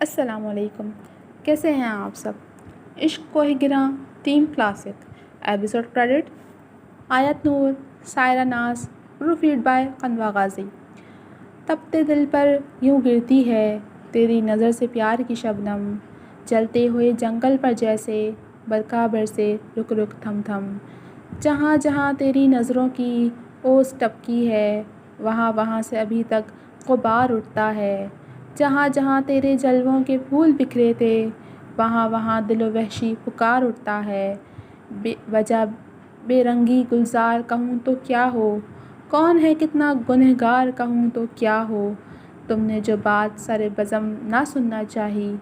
السلام علیکم، کیسے ہیں آپ سب؟ عشق کو ہے گراں تیم کلاسک ایپیسوڈ کریڈٹ آیت نور، سائرہ ناز، پروفیڈ بائی قنوہ غازی۔ تپتے دل پر یوں گرتی ہے تیری نظر سے پیار کی شبنم، جلتے ہوئے جنگل پر جیسے برقع برسے رک رک تھم تھم، جہاں جہاں تیری نظروں کی اوس ٹپکی ہے وہاں وہاں سے ابھی تک غبار اٹھتا ہے، جہاں جہاں تیرے جلووں کے پھول بکھرے تھے وہاں وہاں دل و وحشی پکار اٹھتا ہے، وجہ بے رنگی گلزار کہوں تو کیا ہو، کون ہے کتنا گنہگار کہوں تو کیا ہو، تم نے جو بات سر بزم نہ سننا چاہی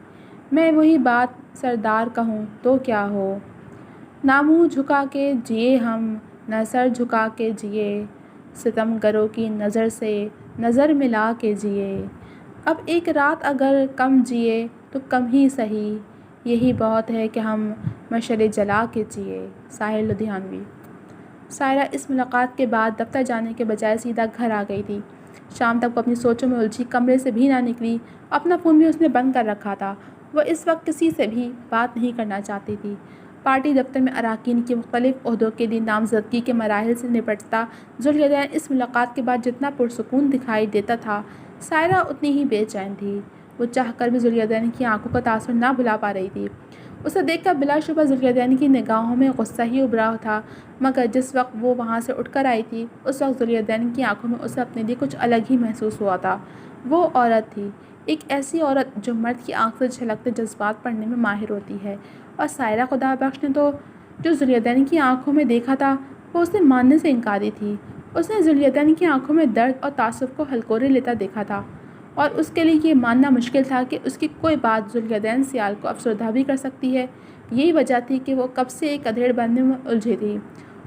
میں وہی بات سردار کہوں تو کیا ہو، نہ منہ جھکا کے جیے ہم نہ سر جھکا کے جیے، ستم گروں کی نظر سے نظر ملا کے جیے، اب ایک رات اگر کم جیے تو کم ہی سہی، یہی بہت ہے کہ ہم مشعلے جلا کے جیے۔ ساحل لدھیانوی۔ سائرہ اس ملاقات کے بعد دفتر جانے کے بجائے سیدھا گھر آ گئی تھی۔ شام تک وہ اپنی سوچوں میں الجھی کمرے سے بھی نہ نکلی، اپنا فون بھی اس نے بند کر رکھا تھا۔ وہ اس وقت کسی سے بھی بات نہیں کرنا چاہتی تھی۔ پارٹی دفتر میں اراکین کی مختلف عہدوں کے لیے نامزدگی کے مراحل سے نپٹتا ذوالیدین اس ملاقات کے بعد جتنا پرسکون دکھائی دیتا تھا، سائرہ اتنی ہی بے چین تھی۔ وہ چاہ کر بھی ذوالیدین کی آنکھوں کا تاثر نہ بھلا پا رہی تھی۔ اسے دیکھ کر بلا شبہ ذوالیدین کی نگاہوں میں غصہ ہی ابھرا تھا، مگر جس وقت وہ وہاں سے اٹھ کر آئی تھی اس وقت ذوالیدین کی آنکھوں میں اسے اپنے لیے کچھ الگ ہی محسوس ہوا تھا۔ وہ عورت تھی، ایک ایسی عورت جو مرد کی آنکھ سے جھلکتے جذبات پڑھنے میں ماہر ہوتی ہے، اور سائرہ خدا بخش نے تو جو ذوالیدین کی آنکھوں میں دیکھا تھا وہ اسے ماننے سے انکاری تھی۔ اس نے ذوالیدین کی آنکھوں میں درد اور تعصب کو ہلکورے لیتا دیکھا تھا، اور اس کے لیے یہ ماننا مشکل تھا کہ اس کی کوئی بات ذوالیدین سیال کو افسردہ بھی کر سکتی ہے۔ یہی وجہ تھی کہ وہ کب سے ایک ادھیڑ بننے میں الجھی تھی۔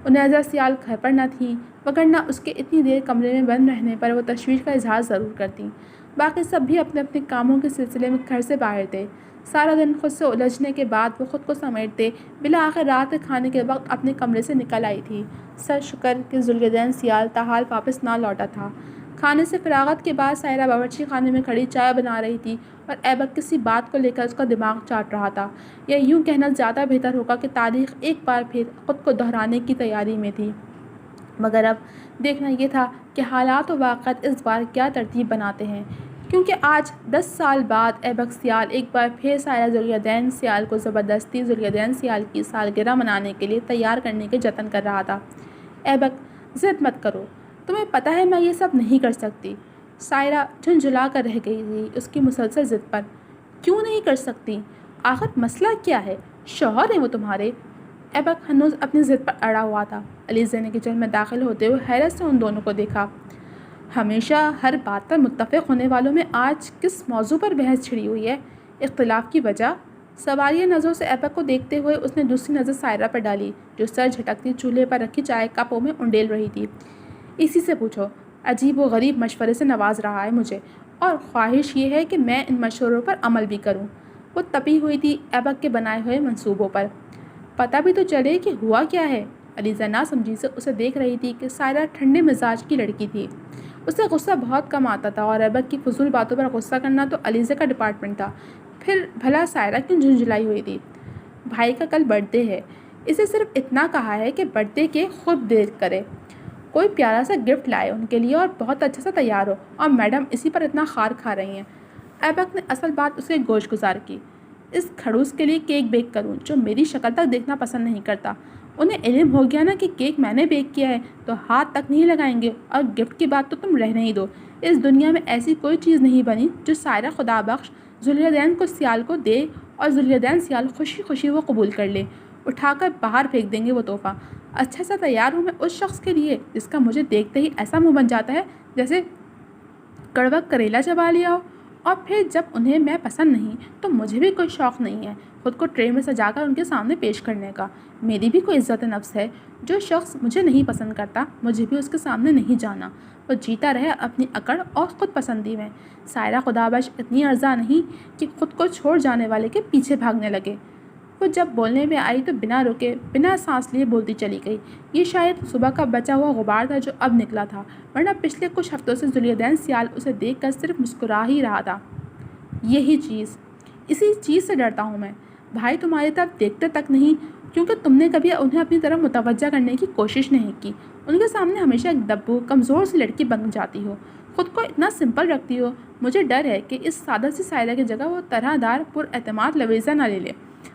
انیزہ سیال گھر پر نہ تھی، وگرنہ اس کے اتنی دیر کمرے میں بند رہنے پر وہ تشویش کا اظہار ضرور کرتی۔ باقی سب بھی اپنے اپنے کاموں کے سلسلے میں گھر سے باہر تھے۔ سارا دن خود سے الجھنے کے بعد وہ خود کو سمیٹتے بالآخر رات کے کھانے کے وقت اپنے کمرے سے نکل آئی تھی۔ سر شکر کہ ذوالیدین سیال تاحال واپس نہ لوٹا تھا۔ کھانے سے فراغت کے بعد سائرہ باورچی خانے میں کھڑی چائے بنا رہی تھی اور ایبک کسی بات کو لے کر اس کا دماغ چاٹ رہا تھا، یا یوں کہنا زیادہ بہتر ہوگا کہ تاریخ ایک بار پھر خود کو دہرانے کی تیاری میں تھی۔ مگر اب دیکھنا یہ تھا کہ حالات و واقعات اس بار کیا ترتیب بناتے ہیں، کیونکہ آج 10 سال بعد ایبک سیال ایک بار پھر سائرہ ذوالیدین سیال کو زبردستی ذوالیدین سیال کی سالگرہ منانے کے لیے تیار کرنے کے جتن کر رہا تھا۔ ایبک، ضد مت کرو، تمہیں پتہ ہے میں یہ سب نہیں کر سکتی۔ سائرہ جھنجھلا کر رہ گئی تھی اس کی مسلسل ضد پر۔ کیوں نہیں کر سکتی؟ آخر مسئلہ کیا ہے؟ شوہر ہیں وہ تمہارے؟ ایبک ہنوز اپنی ضد پر اڑا ہوا تھا۔ علیزہ نے کچن میں داخل ہوتے ہوئے حیرت سے ان دونوں کو دیکھا۔ ہمیشہ ہر بات پر متفق ہونے والوں میں آج کس موضوع پر بحث چھڑی ہوئی ہے؟ اختلاف کی وجہ؟ سوالیہ نظروں سے ایبک کو دیکھتے ہوئے اس نے دوسری نظر سائرہ پر ڈالی جو سر جھٹکتی چولہے پر رکھی چائے کپوں میں انڈیل رہی تھی۔ اسی سے پوچھو، عجیب و غریب مشورے سے نواز رہا ہے مجھے، اور خواہش یہ ہے کہ میں ان مشوروں پر عمل بھی کروں۔ وہ تپی ہوئی تھی ایبک کے بنائے ہوئے منصوبوں پر۔ پتہ بھی تو چلے کہ ہوا کیا ہے۔ علیزہ نہ سمجھی سے اسے دیکھ رہی تھی کہ سائرہ ٹھنڈے مزاج کی لڑکی تھی، اسے غصہ بہت کم آتا تھا، اور ایبک کی فضول باتوں پر غصہ کرنا تو علیزہ کا ڈپارٹمنٹ تھا۔ پھر بھلا سائرہ کیوں جھنجھلائی ہوئی تھی؟ بھائی کا کل برتھ ڈے ہے، اسے صرف اتنا کہا ہے کہ برتھ ڈے کے خود دیر کرے، کوئی پیارا سا گفٹ لائے ان کے لیے اور بہت اچھا سا تیار ہو، اور میڈم اسی پر اتنا خار کھا رہی ہیں۔ ایبک نے اصل بات اسے گوش گزار کی۔ اس کھڑوس کے لیے کیک بیک کروں جو میری شکل تک دیکھنا پسند نہیں کرتا؟ انہیں علم ہو گیا نا کہ کیک میں نے بیک کیا ہے تو ہاتھ تک نہیں لگائیں گے، اور گفٹ کی بات تو تم رہنے ہی دو۔ اس دنیا میں ایسی کوئی چیز نہیں بنی جو سائرہ خدا بخش ذوالیدین کو سیال کو دے اور ذوالیدین سیال خوشی خوشی وہ قبول کر لے۔ اٹھا کر باہر پھینک دیں گے وہ تحفہ۔ اچھا سا تیار ہوں میں اس شخص کے لیے جس کا مجھے دیکھتے ہی ایسا منہ بن جاتا ہے جیسے کڑوا کریلا چبا لیا ہو، اور پھر جب انہیں میں پسند نہیں تو مجھے بھی کوئی شوق نہیں ہے خود کو ٹرے میں سجا کر ان کے سامنے پیش کرنے کا۔ میری بھی کوئی عزت نفس ہے۔ جو شخص مجھے نہیں پسند کرتا مجھے بھی اس کے سامنے نہیں جانا، وہ جیتا رہے اپنی اکڑ اور خود پسندی میں۔ سائرہ خدا بخش اتنی ارزاں نہیں کہ خود کو چھوڑ جانے والے کے پیچھے بھاگنے لگے۔ وہ جب بولنے میں آئی تو بنا رکے بنا سانس لیے بولتی چلی گئی۔ یہ شاید صبح کا بچا ہوا غبار تھا جو اب نکلا تھا، ورنہ پچھلے کچھ ہفتوں سے ذوالیدین سیال اسے دیکھ کر صرف مسکرا ہی رہا تھا۔ یہی چیز اسی چیز سے ڈرتا ہوں میں۔ بھائی تمہاری طرف دیکھتے تک نہیں کیونکہ تم نے کبھی انہیں اپنی طرف متوجہ کرنے کی کوشش نہیں کی۔ ان کے سامنے ہمیشہ ایک دبو کمزور سی لڑکی بن جاتی ہو، خود کو اتنا سمپل رکھتی ہو۔ مجھے ڈر ہے کہ اس سادہ سی سائرہ کی جگہ وہ طرح دار پر اعتماد لویزہ نہ لے لے۔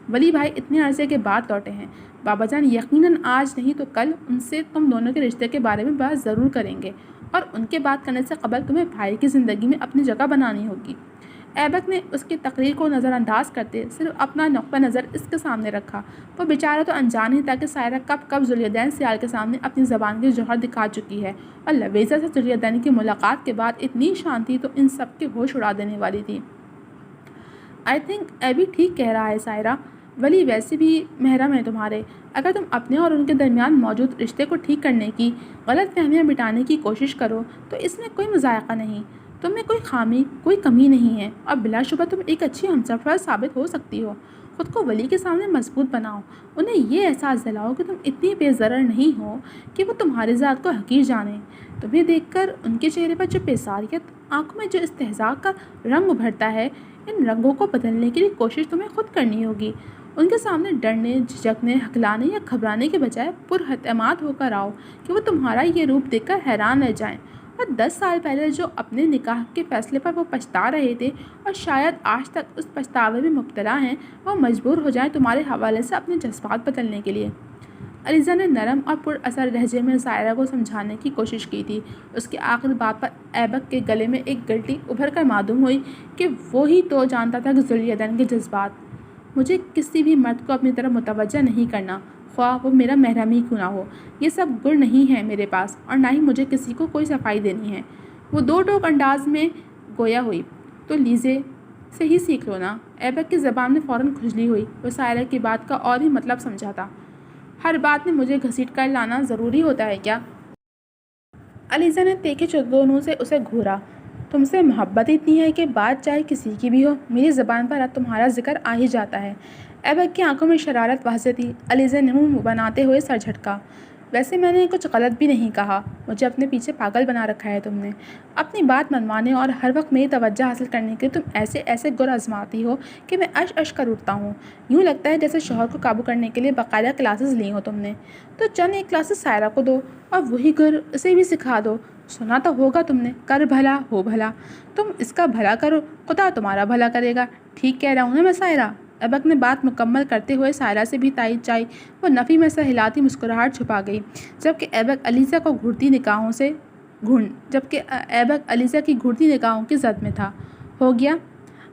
ولی بھائی اتنے عرصے کے بعد لوٹے ہیں، بابا جان یقیناً آج نہیں تو کل ان سے تم دونوں کے رشتے کے بارے میں بات ضرور کریں گے، اور ان کے بات کرنے سے قبل تمہیں بھائی کی زندگی میں اپنی جگہ بنانی ہوگی۔ ایبک نے اس کی تقریر کو نظر انداز کرتے صرف اپنا نقطہ نظر اس کے سامنے رکھا۔ وہ بیچارہ تو انجان ہی تھا کہ سائرہ کب ذوالیدین سیال کے سامنے اپنی زبان کی جوہر دکھا چکی ہے، اور لویزہ سے ذوالیدین کی ملاقات کے بعد اتنی شانتی تو ان سب کے ہوش اڑا دینے والی تھی۔ آئی تھنک ایبی ٹھیک کہہ رہا ہے سائرہ، ولی ویسے بھی محرم ہیں تمہارے۔ اگر تم اپنے اور ان کے درمیان موجود رشتے کو ٹھیک کرنے کی، غلط فہمیاں مٹانے کی کوشش کرو تو اس میں کوئی مذائقہ نہیں۔ تم میں کوئی خامی، کوئی کمی نہیں ہے، اور بلا شبہ تم ایک اچھی ہمسفر ثابت ہو سکتی ہو۔ خود کو ولی کے سامنے مضبوط بناؤ، انہیں یہ احساس دلاؤ کہ تم اتنی بے ضرر نہیں ہو کہ وہ تمہاری ذات کو حقیر جانیں۔ تمہیں دیکھ کر ان کے چہرے پر جو بیزاریت، آنکھوں میں جو استہزاء کا رنگ ابھرتا ہے، ان رنگوں کو بدلنے کے لیے کوشش تمہیں خود کرنی ہوگی۔ ان کے سامنے ڈرنے، جھجکنے، ہکلانے یا گھبرانے کے بجائے پراعتماد ہو کر آؤ کہ وہ تمہارا یہ روپ دیکھ کر حیران رہ جائیں، اور 10 سال پہلے جو اپنے نکاح کے فیصلے پر وہ پچھتا رہے تھے اور شاید آج تک اس پچھتاوے میں مبتلا ہیں، وہ مجبور ہو جائیں تمہارے حوالے سے اپنے جذبات بدلنے کے لیے۔ علیزہ نے نرم اور پر اثر لہجے میں سائرہ کو سمجھانے کی کوشش کی تھی۔ اس کی آخری بات پر ایبک کے گلے میں ایک گلٹی ابھر کر معلوم ہوئی کہ وہی تو جانتا تھا کہ ذوالیدین کے جذبات۔ مجھے کسی بھی مرد کو اپنی طرف متوجہ نہیں کرنا، خواہ وہ میرا محرم ہی کیوں نہ ہو۔ یہ سب گر نہیں ہے میرے پاس، اور نہ ہی مجھے کسی کو کوئی صفائی دینی ہے۔ وہ دو ٹوک انداز میں گویا ہوئی، تو لیزے سے ہی سیکھ لو نا۔ ایبک کی زبان میں فوراً کھجلی ہوئی۔ وہ سائرہ کی بات کا اور ہی مطلب سمجھا تھا۔ ہر بات میں مجھے گھسیٹ کر لانا ضروری ہوتا ہے کیا؟ علیزہ نے تیکھے چدونوں سے اسے گھورا۔ تم سے محبت اتنی ہے کہ بات چاہے کسی کی بھی ہو، میری زبان پر اب تمہارا ذکر آ ہی جاتا ہے۔ ایبک کی آنکھوں میں شرارت واضح تھی۔ علیزہ نے منہ بناتے ہوئے سر جھٹکا۔ ویسے میں نے کچھ غلط بھی نہیں کہا، مجھے اپنے پیچھے پاگل بنا رکھا ہے تم نے۔ اپنی بات منوانے اور ہر وقت میری توجہ حاصل کرنے کے لیے تم ایسے گر آزماتی ہو کہ میں اش کر اٹھتا ہوں۔ یوں لگتا ہے جیسے شوہر کو قابو کرنے کے لیے باقاعدہ کلاسز لی ہوں تم نے۔ تو چند ایک کلاسز سائرہ کو دو، اور وہی گر اسے بھی سکھا دو۔ سنا تو ہوگا تم نے، کر بھلا ہو بھلا۔ تم اس کا بھلا کرو، خدا تمہارا بھلا کرے گا۔ ٹھیک کہہ رہا ہوں نا میں سائرہ؟ ایبک نے بات مکمل کرتے ہوئے سائرہ سے بھی تائید چاہی۔ وہ نفی میں سے ہلاتی مسکراہٹ چھپا گئی، جبکہ ایبک علیزہ کی گھڑتی نگاہوں کی زد میں تھا۔ ہو گیا،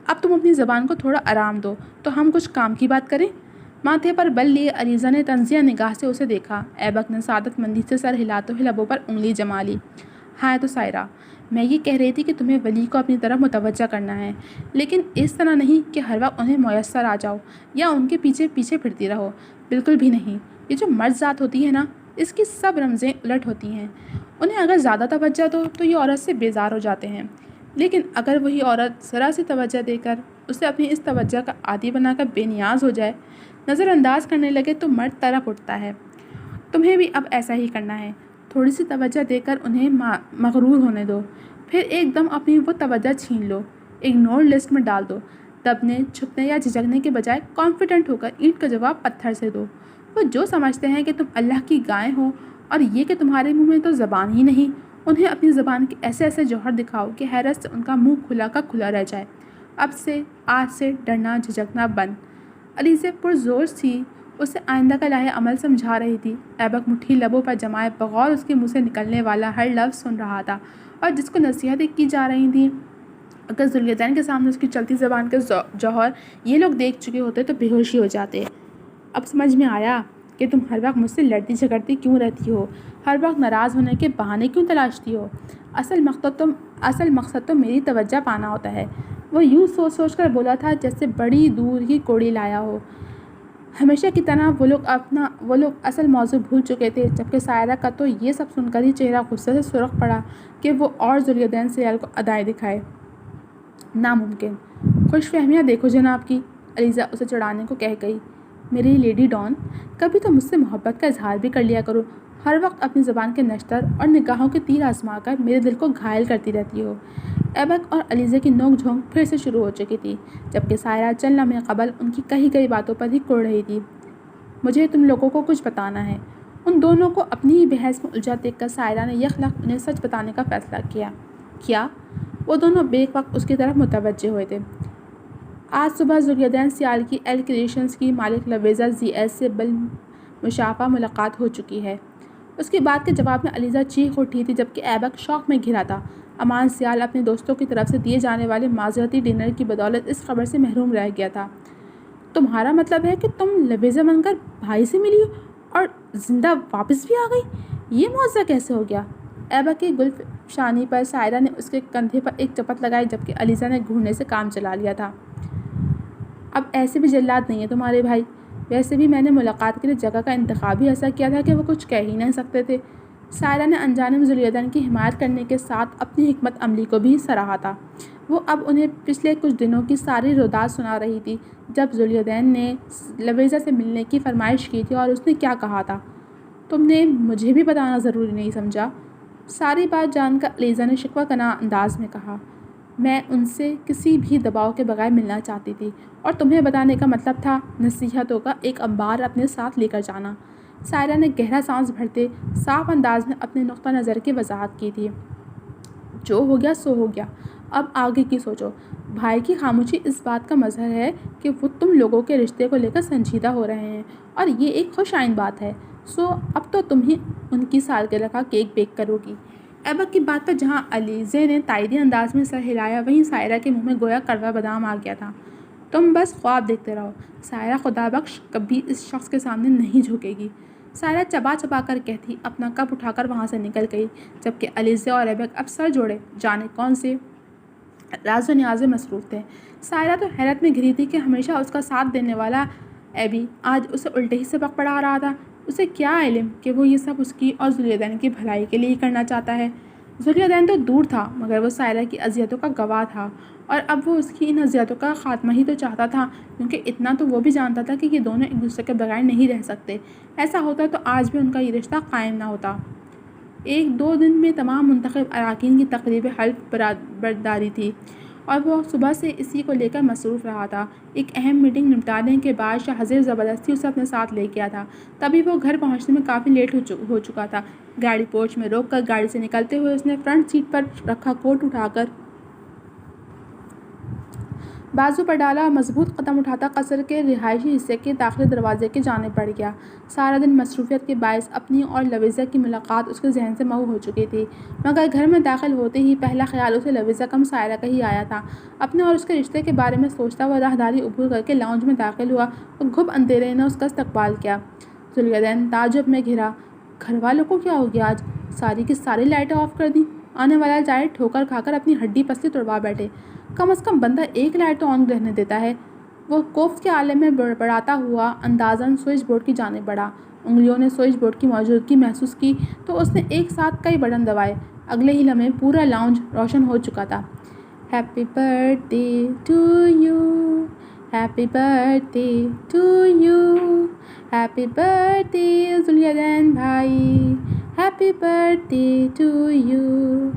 اب تم اپنی زبان کو تھوڑا آرام دو تو ہم کچھ کام کی بات کریں۔ ماتھے پر بل لیے علیزہ نے تنزیہ نگاہ سے اسے دیکھا۔ ایبک نے سعادت مندی سے سر ہلاتے ہوئے لبوں پر انگلی جما لی۔ ہاں تو سائرہ، میں یہ کہہ رہی تھی کہ تمہیں ولی کو اپنی طرف متوجہ کرنا ہے، لیکن اس طرح نہیں کہ ہر وقت انہیں میسر آ جاؤ یا ان کے پیچھے پھرتی رہو۔ بالکل بھی نہیں۔ یہ جو مرد ذات ہوتی ہے نا، اس کی سب رمزیں الٹ ہوتی ہیں۔ انہیں اگر زیادہ توجہ دو تو یہ عورت سے بیزار ہو جاتے ہیں، لیکن اگر وہی عورت ذرا سی توجہ دے کر اسے اپنی اس توجہ کا عادی بنا کر بے نیاز ہو جائے، نظر انداز کرنے لگے، تو مرد طرف اٹھتا ہے۔ تمہیں بھی اب ایسا ہی کرنا ہے۔ تھوڑی سی توجہ دے کر انہیں مغرور ہونے دو، پھر ایک دم اپنی وہ توجہ چھین لو، اگنور لسٹ میں ڈال دو۔ دبنے، چھپنے یا جھجکنے کے بجائے کانفیڈنٹ ہو کر اینٹ کا جواب پتھر سے دو۔ وہ جو سمجھتے ہیں کہ تم اللہ کی گائے ہو، اور یہ کہ تمہارے منہ میں تو زبان ہی نہیں، انہیں اپنی زبان کے ایسے جوہر دکھاؤ کہ حیرت سے ان کا منہ کھلا کا کھلا رہ جائے۔ آج سے ڈرنا جھجکنا بند۔ علیزہ پرزور سی اسے آئندہ کا لاہے عمل سمجھا رہی تھی۔ ایبک مٹھی لبوں پر جمائے بغور اس کے منہ سے نکلنے والا ہر لفظ سن رہا تھا، اور جس کو نصیحتیں کی جا رہی تھیں۔ اگر ذوالیدین کے سامنے اس کی چلتی زبان کے جوہر یہ لوگ دیکھ چکے ہوتے تو بے ہوشی ہو جاتے۔ اب سمجھ میں آیا کہ تم ہر وقت مجھ سے لڑتی جھگڑتی کیوں رہتی ہو، ہر وقت ناراض ہونے کے بہانے کیوں تلاشتی ہو۔ اصل مقصد تو میری توجہ پانا ہوتا ہے۔ وہ یوں سوچ کر بولا تھا جیسے بڑی دور کی کوڑی لایا ہو۔ ہمیشہ کی طرح وہ لوگ اصل موضوع بھول چکے تھے، جبکہ سائرہ کا تو یہ سب سن کر ہی چہرہ غصے سے سرخ پڑا کہ وہ اور ذوالیدین سیال کو ادائیں دکھائے۔ ناممکن۔ خوش فہمیاں دیکھو جناب کی، علیزہ اسے چڑھانے کو کہہ گئی۔ میری لیڈی ڈان، کبھی تو مجھ سے محبت کا اظہار بھی کر لیا کرو۔ ہر وقت اپنی زبان کے نشتر اور نگاہوں کے تیر آزما کر میرے دل کو گھائل کرتی رہتی ہو۔ ایبک اور علیزہ کی نوک جھونک پھر سے شروع ہو چکی تھی، جبکہ سائرہ چند لمحے قبل ان کی کہی گئی باتوں پر ہی کڑ رہی تھی۔ مجھے تم لوگوں کو کچھ بتانا ہے۔ ان دونوں کو اپنی ہی بحث میں الجھا دیکھ کر سائرہ نے یکلخت انہیں سچ بتانے کا فیصلہ کیا۔ کیا؟ وہ دونوں بیک وقت اس کی طرف متوجہ ہوئے تھے۔ آج صبح ذوالدین سیال کی ایل کریشنز کی مالک لویزا زی ایس سے بالمشافہ ملاقات ہو چکی ہے۔ اس کی بات کے جواب میں علیزہ چیخ اٹھی تھی، جبکہ ایبک شوق میں گھرا تھا۔ امان سیال اپنے دوستوں کی طرف سے دیے جانے والے معذرتی ڈنر کی بدولت اس خبر سے محروم رہ گیا تھا۔ تمہارا مطلب ہے کہ تم لویزا بن کر بھائی سے ملی اور زندہ واپس بھی آ گئی؟ یہ معجزہ کیسے ہو گیا؟ ایبک کی گلف شانی پر سائرہ نے اس کے کندھے پر ایک چپت لگائی، جبکہ علیزہ نے گھورنے سے کام چلا لیا تھا۔ اب ایسے بھی جلاد نہیں ہیں تمہارے بھائی۔ ویسے بھی میں نے ملاقات کے لیے جگہ کا انتخاب ہی ایسا کیا تھا کہ وہ کچھ کہہ ہی نہیں سکتے تھے۔ سائرہ نے انجانے میں ذوالدین کی حمایت کرنے کے ساتھ اپنی حکمت عملی کو بھی سراہا تھا۔ وہ اب انہیں پچھلے کچھ دنوں کی ساری روداد سنا رہی تھی، جب ذوالدین نے لویزا سے ملنے کی فرمائش کی تھی اور اس نے کیا کہا تھا۔ تم نے مجھے بھی بتانا ضروری نہیں سمجھا؟ ساری بات جان کر علیزہ نے شکوہ کناں انداز میں کہا۔ میں ان سے کسی بھی دباؤ کے بغیر ملنا چاہتی تھی، اور تمہیں بتانے کا مطلب تھا نصیحتوں کا ایک انبار اپنے ساتھ لے کر جانا۔ سائرہ نے گہرا سانس بھرتے صاف انداز میں اپنے نقطہ نظر کی وضاحت کی تھی۔ جو ہو گیا سو ہو گیا، اب آگے کی سوچو۔ بھائی کی خاموشی اس بات کا مظہر ہے کہ وہ تم لوگوں کے رشتے کو لے کر سنجیدہ ہو رہے ہیں، اور یہ ایک خوش آئند بات ہے۔ اب تو تم ہی ان کی سالگرہ کا کیک بیک کرو گی۔ ایبک کی بات پر جہاں علیزہ نے تائیدی انداز میں سر ہلایا، وہیں سائرہ کے منہ میں گویا کڑوا بادام آ گیا تھا۔ تم بس خواب دیکھتے رہو، سائرہ خدا بخش کبھی اس شخص کے سامنے نہیں جھکے گی، سائرہ چبا چبا کر کہتی اپنا کپ اٹھا کر وہاں سے نکل گئی، جبکہ علیزہ اور ایبک اب سر جوڑے جانے کون سے راز و نیاز میں مصروف تھے۔ سائرہ تو حیرت میں گھری تھی کہ ہمیشہ اس کا ساتھ دینے والا ایبی آج اسے الٹے ہی سبق پڑھا رہا تھا۔ اسے کیا علم کہ وہ یہ سب اس کی اور ذوالدین کی بھلائی کے لیے ہی کرنا چاہتا ہے۔ ذوالدین تو دور تھا، مگر وہ سائرہ کی اذیتوں کا گواہ تھا، اور اب وہ اس کی ان اذیتوں کا خاتمہ ہی تو چاہتا تھا، کیونکہ اتنا تو وہ بھی جانتا تھا کہ یہ دونوں ایک دوسرے کے بغیر نہیں رہ سکتے۔ ایسا ہوتا تو آج بھی ان کا یہ رشتہ قائم نہ ہوتا۔ ایک دو دن میں تمام منتخب اراکین کی تقریب حلف برداری تھی، اور وہ صبح سے اسی کو لے کر مصروف رہا تھا۔ ایک اہم میٹنگ نمٹانے کے بعد شاہ حزیر زبردستی اسے اپنے ساتھ لے گیا تھا، تبھی وہ گھر پہنچنے میں کافی لیٹ ہو چکا تھا۔ گاڑی پورچ میں روک کر گاڑی سے نکلتے ہوئے اس نے فرنٹ سیٹ پر رکھا کوٹ اٹھا کر بازو پر ڈالا اور مضبوط قدم اٹھاتا قصر کے رہائشی حصے کے داخلی دروازے کی جانب بڑھ گیا۔ سارا دن مصروفیت کے باعث اپنی اور لویزا کی ملاقات اس کے ذہن سے محو ہو چکی تھی، مگر گھر میں داخل ہوتے ہی پہلا خیال اسے لویزا کم سائرہ کا ہی آیا تھا۔ اپنے اور اس کے رشتے کے بارے میں سوچتا وہ راہداری عبور کر کے لاؤنج میں داخل ہوا اور گھپ اندھیرے نے اس کا استقبال کیا۔ ذوالدین تعجب میں گھرا۔ گھر والوں کو کیا ہو گیا آج؟ ساری کی ساری لائٹیں آف کر دیں؟ آنے والا جائے ٹھوکر کھا کر اپنی ہڈی پسلی توڑوا بیٹھے۔ کم از کم بندہ ایک لائٹ تو آن رہنے دیتا ہے۔ وہ کوفت کے عالم میں بڑھاتا ہوا اندازاً سوئچ بورڈ کی جانب بڑھا۔ انگلیوں نے سوئچ بورڈ کی موجودگی محسوس کی تو اس نے ایک ساتھ کئی بٹن دبائے۔ اگلے ہی لمحے پورا لاؤنج روشن ہو چکا تھا۔ Happy birthday to you, happy birthday to you, happy birthday Zuldeen بھائی، happy birthday to you.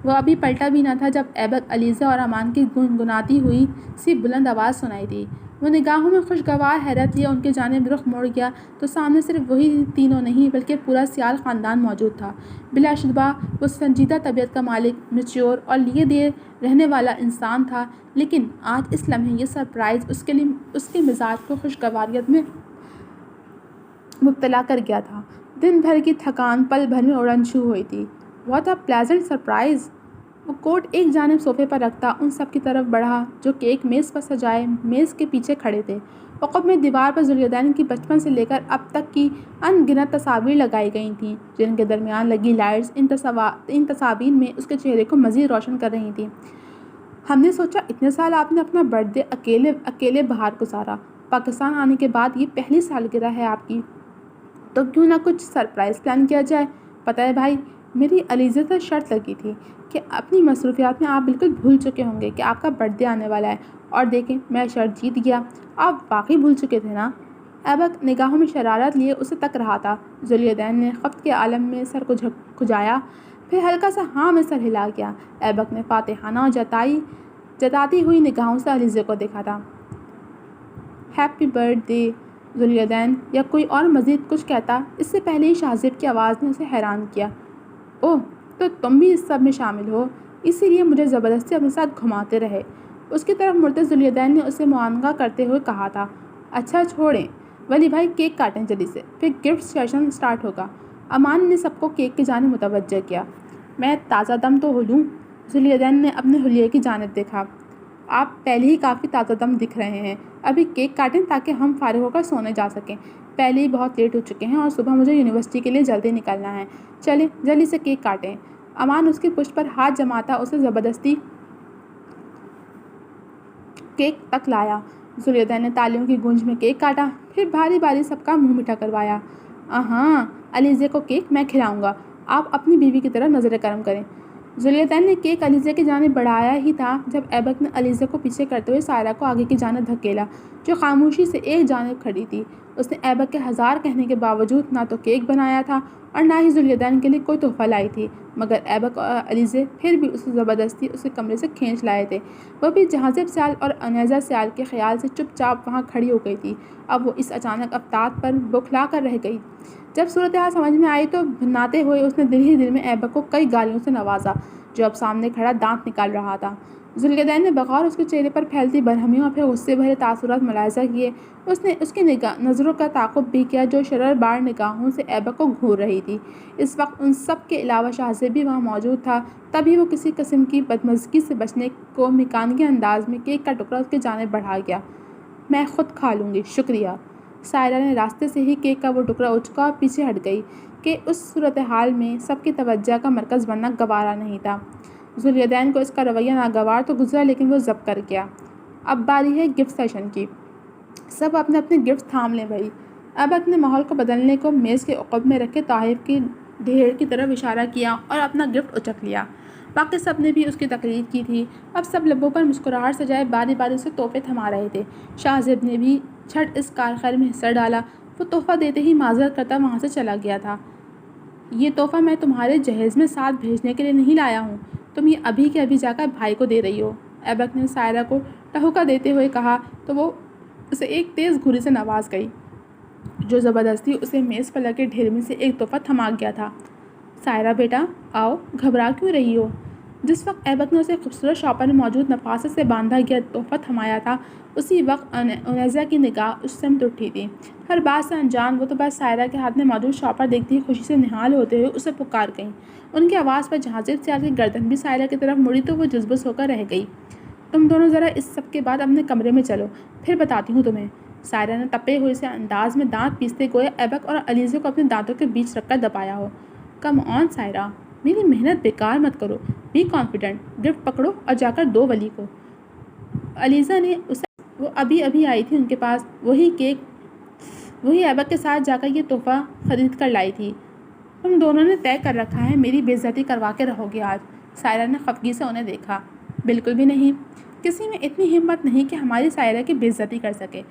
وہ ابھی پلٹا بھی نہ تھا جب ایبک، علیزہ اور امان کی گنگناتی ہوئی سی بلند آواز سنائی دی۔ وہ نگاہوں میں خوشگوار حیرت لیے ان کی جانب رخ موڑ گیا تو سامنے صرف وہی تینوں نہیں بلکہ پورا سیال خاندان موجود تھا۔ بلا شبہ وہ سنجیدہ طبیعت کا مالک، میچور اور لیے دے رہنے والا انسان تھا، لیکن آج اس لمحے یہ سرپرائز اس کے مزاج کو خوشگواریت میں مبتلا کر گیا تھا۔ دن بھر کی تھکان پل بھر میں اڑن چھو ہوئی تھی۔ What a pleasant surprise! وہ کوٹ ایک جانب صوفے پر رکھتا ان سب کی طرف بڑھا جو کیک میز پر سجائے میز کے پیچھے کھڑے تھے۔ عقب میں دیوار پر ذوالدین کی بچپن سے لے کر اب تک کی ان گنت تصاویر لگائی گئی تھیں، جن کے درمیان لگی لائٹس ان تصاویر میں اس کے چہرے کو مزید روشن کر رہی تھیں۔ ہم نے سوچا اتنے سال آپ نے اپنا برتھ ڈے اکیلے باہر گزارا، پاکستان آنے کے بعد یہ پہلی سالگرہ ہے آپ کی، تو کیوں نہ کچھ سرپرائز پلان کیا جائے۔ پتہ ہے بھائی، میری علیزہ سے شرط لگی تھی کہ اپنی مصروفیات میں آپ بالکل بھول چکے ہوں گے کہ آپ کا برتھ ڈے آنے والا ہے، اور دیکھیں میں شرط جیت گیا۔ آپ واقعی بھول چکے تھے نا؟ ایبک نگاہوں میں شرارت لیے اسے تک رہا تھا۔ ذوالدین نے خفت کے عالم میں سر کو کھجایا۔ پھر ہلکا سا ہاں میں سر ہلا گیا۔ ایبک نے فاتحانہ جتاتی ہوئی نگاہوں سے علیزے کو دیکھا تھا۔ ہیپی برتھ ڈے ذوالدین یا کوئی اور مزید کچھ کہتا، اس سے پہلے ہی شاہزیب کی آواز نے اسے حیران کیا۔ اوہ، تو تم بھی اس سب میں شامل ہو، اسی لیے مجھے زبردستی اپنے ساتھ گھماتے رہے۔ اس کی طرف مڑتے ذوالدین نے اسے معانقہ کرتے ہوئے کہا تھا۔ اچھا چھوڑیں، ولی بھائی کیک کاٹیں جلدی سے، پھر گفٹ سیشن سٹارٹ ہوگا۔ امان نے سب کو کیک کی جانب متوجہ کیا۔ میں تازہ دم تو ہو لوں؟ ذوالدین نے اپنے حلیے کی جانب دیکھا۔ آپ پہلے ہی کافی تازہ دم دکھ رہے ہیں، ابھی کیک کاٹیں تاکہ ہم فارغ ہو کر سونے جا سکیں۔ پہلے ہی بہت لیٹ ہو چکے ہیں اور صبح مجھے یونیورسٹی کے لیے جلدی نکلنا ہے۔ چلیں جلدی سے کیک کاٹیں۔ امان اس کی پشت پر ہاتھ جماتا اسے زبردستی کیک تک لایا۔ ذوالدین نے تالیوں کی گونج میں کیک کاٹا، پھر باری باری سب کا منہ میٹھا کروایا۔ ہاں، علیزے کو کیک میں کھلاؤں گا، آپ اپنی بیوی کی طرف نظر کرم کریں۔ ذوالدین نے کیک علیزے کی جانب بڑھایا ہی تھا جب ایبک نے علیزے کو پیچھے کرتے ہوئے سائرہ کو آگے کی جانب دھکیلا، جو خاموشی سے ایک جانب کھڑی تھی۔ اس نے ایبک کے ہزار کہنے کے باوجود نہ تو کیک بنایا تھا اور نہ ہی ذوالدین کے لیے کوئی تحفہ لائی تھی، مگر ایبک اور علیزے پھر بھی اسے زبردستی اسے کمرے سے کھینچ لائے تھے۔ وہ بھی جہازیب سیال اور انیزہ سیال کے خیال سے چپ چاپ وہاں کھڑی ہو گئی تھی۔ اب وہ اس اچانک افتاد پر بوکھلا کر رہ گئی۔ جب صورتحال سمجھ میں آئی تو بھناتے ہوئے اس نے دل ہی دل میں ایبک کو کئی گالیوں سے نوازا، جو اب سامنے کھڑا دانت نکال رہا تھا۔ ذوالدین نے بغور اس کے چہرے پر پھیلتی برہمیوں اور پھر غصے بھرے تاثرات ملاحظہ کیے۔ اس نے اس کی نظروں کا تعاقب بھی کیا جو شرر بار نگاہوں سے ایبک کو گھور رہی تھی۔ اس وقت ان سب کے علاوہ شاہزیب بھی وہاں موجود تھا، تبھی وہ کسی قسم کی بدمزگی سے بچنے کو مکانگی انداز میں کیک کا ٹکڑا اس کی جانب بڑھا گیا۔ میں خود کھا لوں گی، شکریہ۔ سائرہ نے راستے سے ہی کیک کا وہ ٹکڑا اچکا اور پیچھے ہٹ گئی کہ اس صورتحال میں سب کی توجہ کا مرکز بننا گوارا نہیں تھا۔ ذوالدین کو اس کا رویہ ناگوار تو گزرا لیکن وہ ضبط کر گیا۔ اب باری ہے گفٹ سیشن کی، سب اپنے اپنے گفٹ تھام لیں بھائی۔ ایبک نے ماحول کو بدلنے کو میز کے عقب میں رکھے تحائف کی ڈھیر کی طرف اشارہ کیا اور اپنا گفٹ اچک لیا۔ باقی سب نے بھی اس کی تقلید کی تھی۔ اب سب لبوں پر مسکراہٹ سجائے باری باری سے تحفے تھما رہے تھے۔ شاہزیب نے بھی جھٹ اس کار خیر میں حصہ ڈالا۔ وہ تحفہ دیتے ہی معذرت کرتا وہاں سے چلا گیا تھا۔ یہ تحفہ میں تمہارے جہیز میں ساتھ بھیجنے کے لیے نہیں لایا ہوں، تم یہ ابھی کے ابھی جا کر بھائی کو دے رہی ہو۔ ایبک نے سائرہ کو ٹہوکا دیتے ہوئے کہا تو وہ اسے ایک تیز گھوری سے نواز گئی، جو زبردستی اسے میز پر لگے ڈھیر میں سے ایک تحفہ تھما گیا تھا۔ سائرہ بیٹا آؤ، گھبرا کیوں رہی ہو؟ جس وقت ایبک نے اسے خوبصورت شاپر میں موجود نفاست سے باندھا گیا تحفہ تھمایا تھا، اسی وقت انیزہ کی نگاہ اس سمت اٹھی تھی۔ ہر بات سے انجان وہ تو بس سائرہ کے ہاتھ میں موجود شاپر دیکھتی ہی خوشی سے نہال ہوتے ہوئے اسے پکار گئیں۔ ان کی آواز پر جہازیب سیال کی گردن بھی سائرہ کی طرف مڑی تو وہ جذبس ہو کر رہ گئی۔ تم دونوں ذرا اس سب کے بعد اپنے کمرے میں چلو، پھر بتاتی ہوں تمہیں۔ سائرہ نے تپے ہوئے سے انداز میں دانت پیستے گویا ایبک اور علیزے کو اپنے دانتوں کے بیچ رکھ کر دبایا ہو۔ کم آن سائرہ، میری محنت بیکار مت کرو، بی کانفیڈنٹ، گفٹ پکڑو اور جا کر دو ولی کو۔ علیزہ نے اسے، وہ ابھی آئی تھی ان کے پاس، وہی ایبک کے ساتھ جا کر یہ تحفہ خرید کر لائی تھی۔ تم دونوں نے طے کر رکھا ہے میری بے عزتی کروا کے رہو گے آج؟ سائرہ نے خفگی سے انہیں دیکھا۔ بالکل بھی نہیں، کسی میں اتنی ہمت نہیں کہ ہماری سائرہ کی بے عزتی کر سکے۔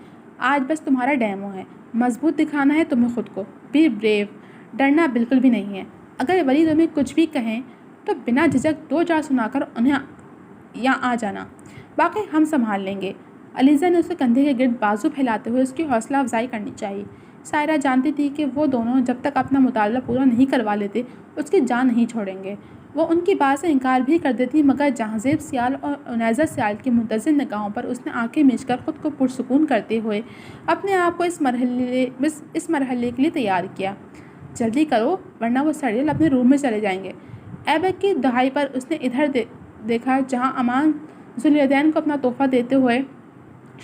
آج بس تمہارا ڈیمو ہے، مضبوط دکھانا ہے تمہیں خود کو، بی بریو، ڈرنا بالکل بھی نہیں ہے۔ اگر ولی تمہیں کچھ بھی کہیں تو بنا جھجک دو چار سنا کر انہیں یہاں آ جانا، باقی ہم سنبھال لیں گے۔ علیزہ نے اسے کندھے کے گرد بازو پھیلاتے ہوئے اس کی حوصلہ افزائی کرنی چاہیے۔ سائرہ جانتی تھی کہ وہ دونوں جب تک اپنا مطالبہ پورا نہیں کروا لیتے اس کی جان نہیں چھوڑیں گے۔ وہ ان کی بات سے انکار بھی کر دیتی مگر جہازیب سیال اور انیزہ سیال کی منتظر نگاہوں پر اس نے آنکھیں میچ کر خود کو پرسکون کرتے ہوئے اپنے آپ کو اس مرحلے کے لیے تیار کیا۔ جلدی کرو ورنہ وہ سڑیل اپنے روم میں چلے جائیں گے۔ ایبک کی دہائی پر اس نے ادھر دیکھا جہاں امان ذوالدین کو اپنا تحفہ دیتے ہوئے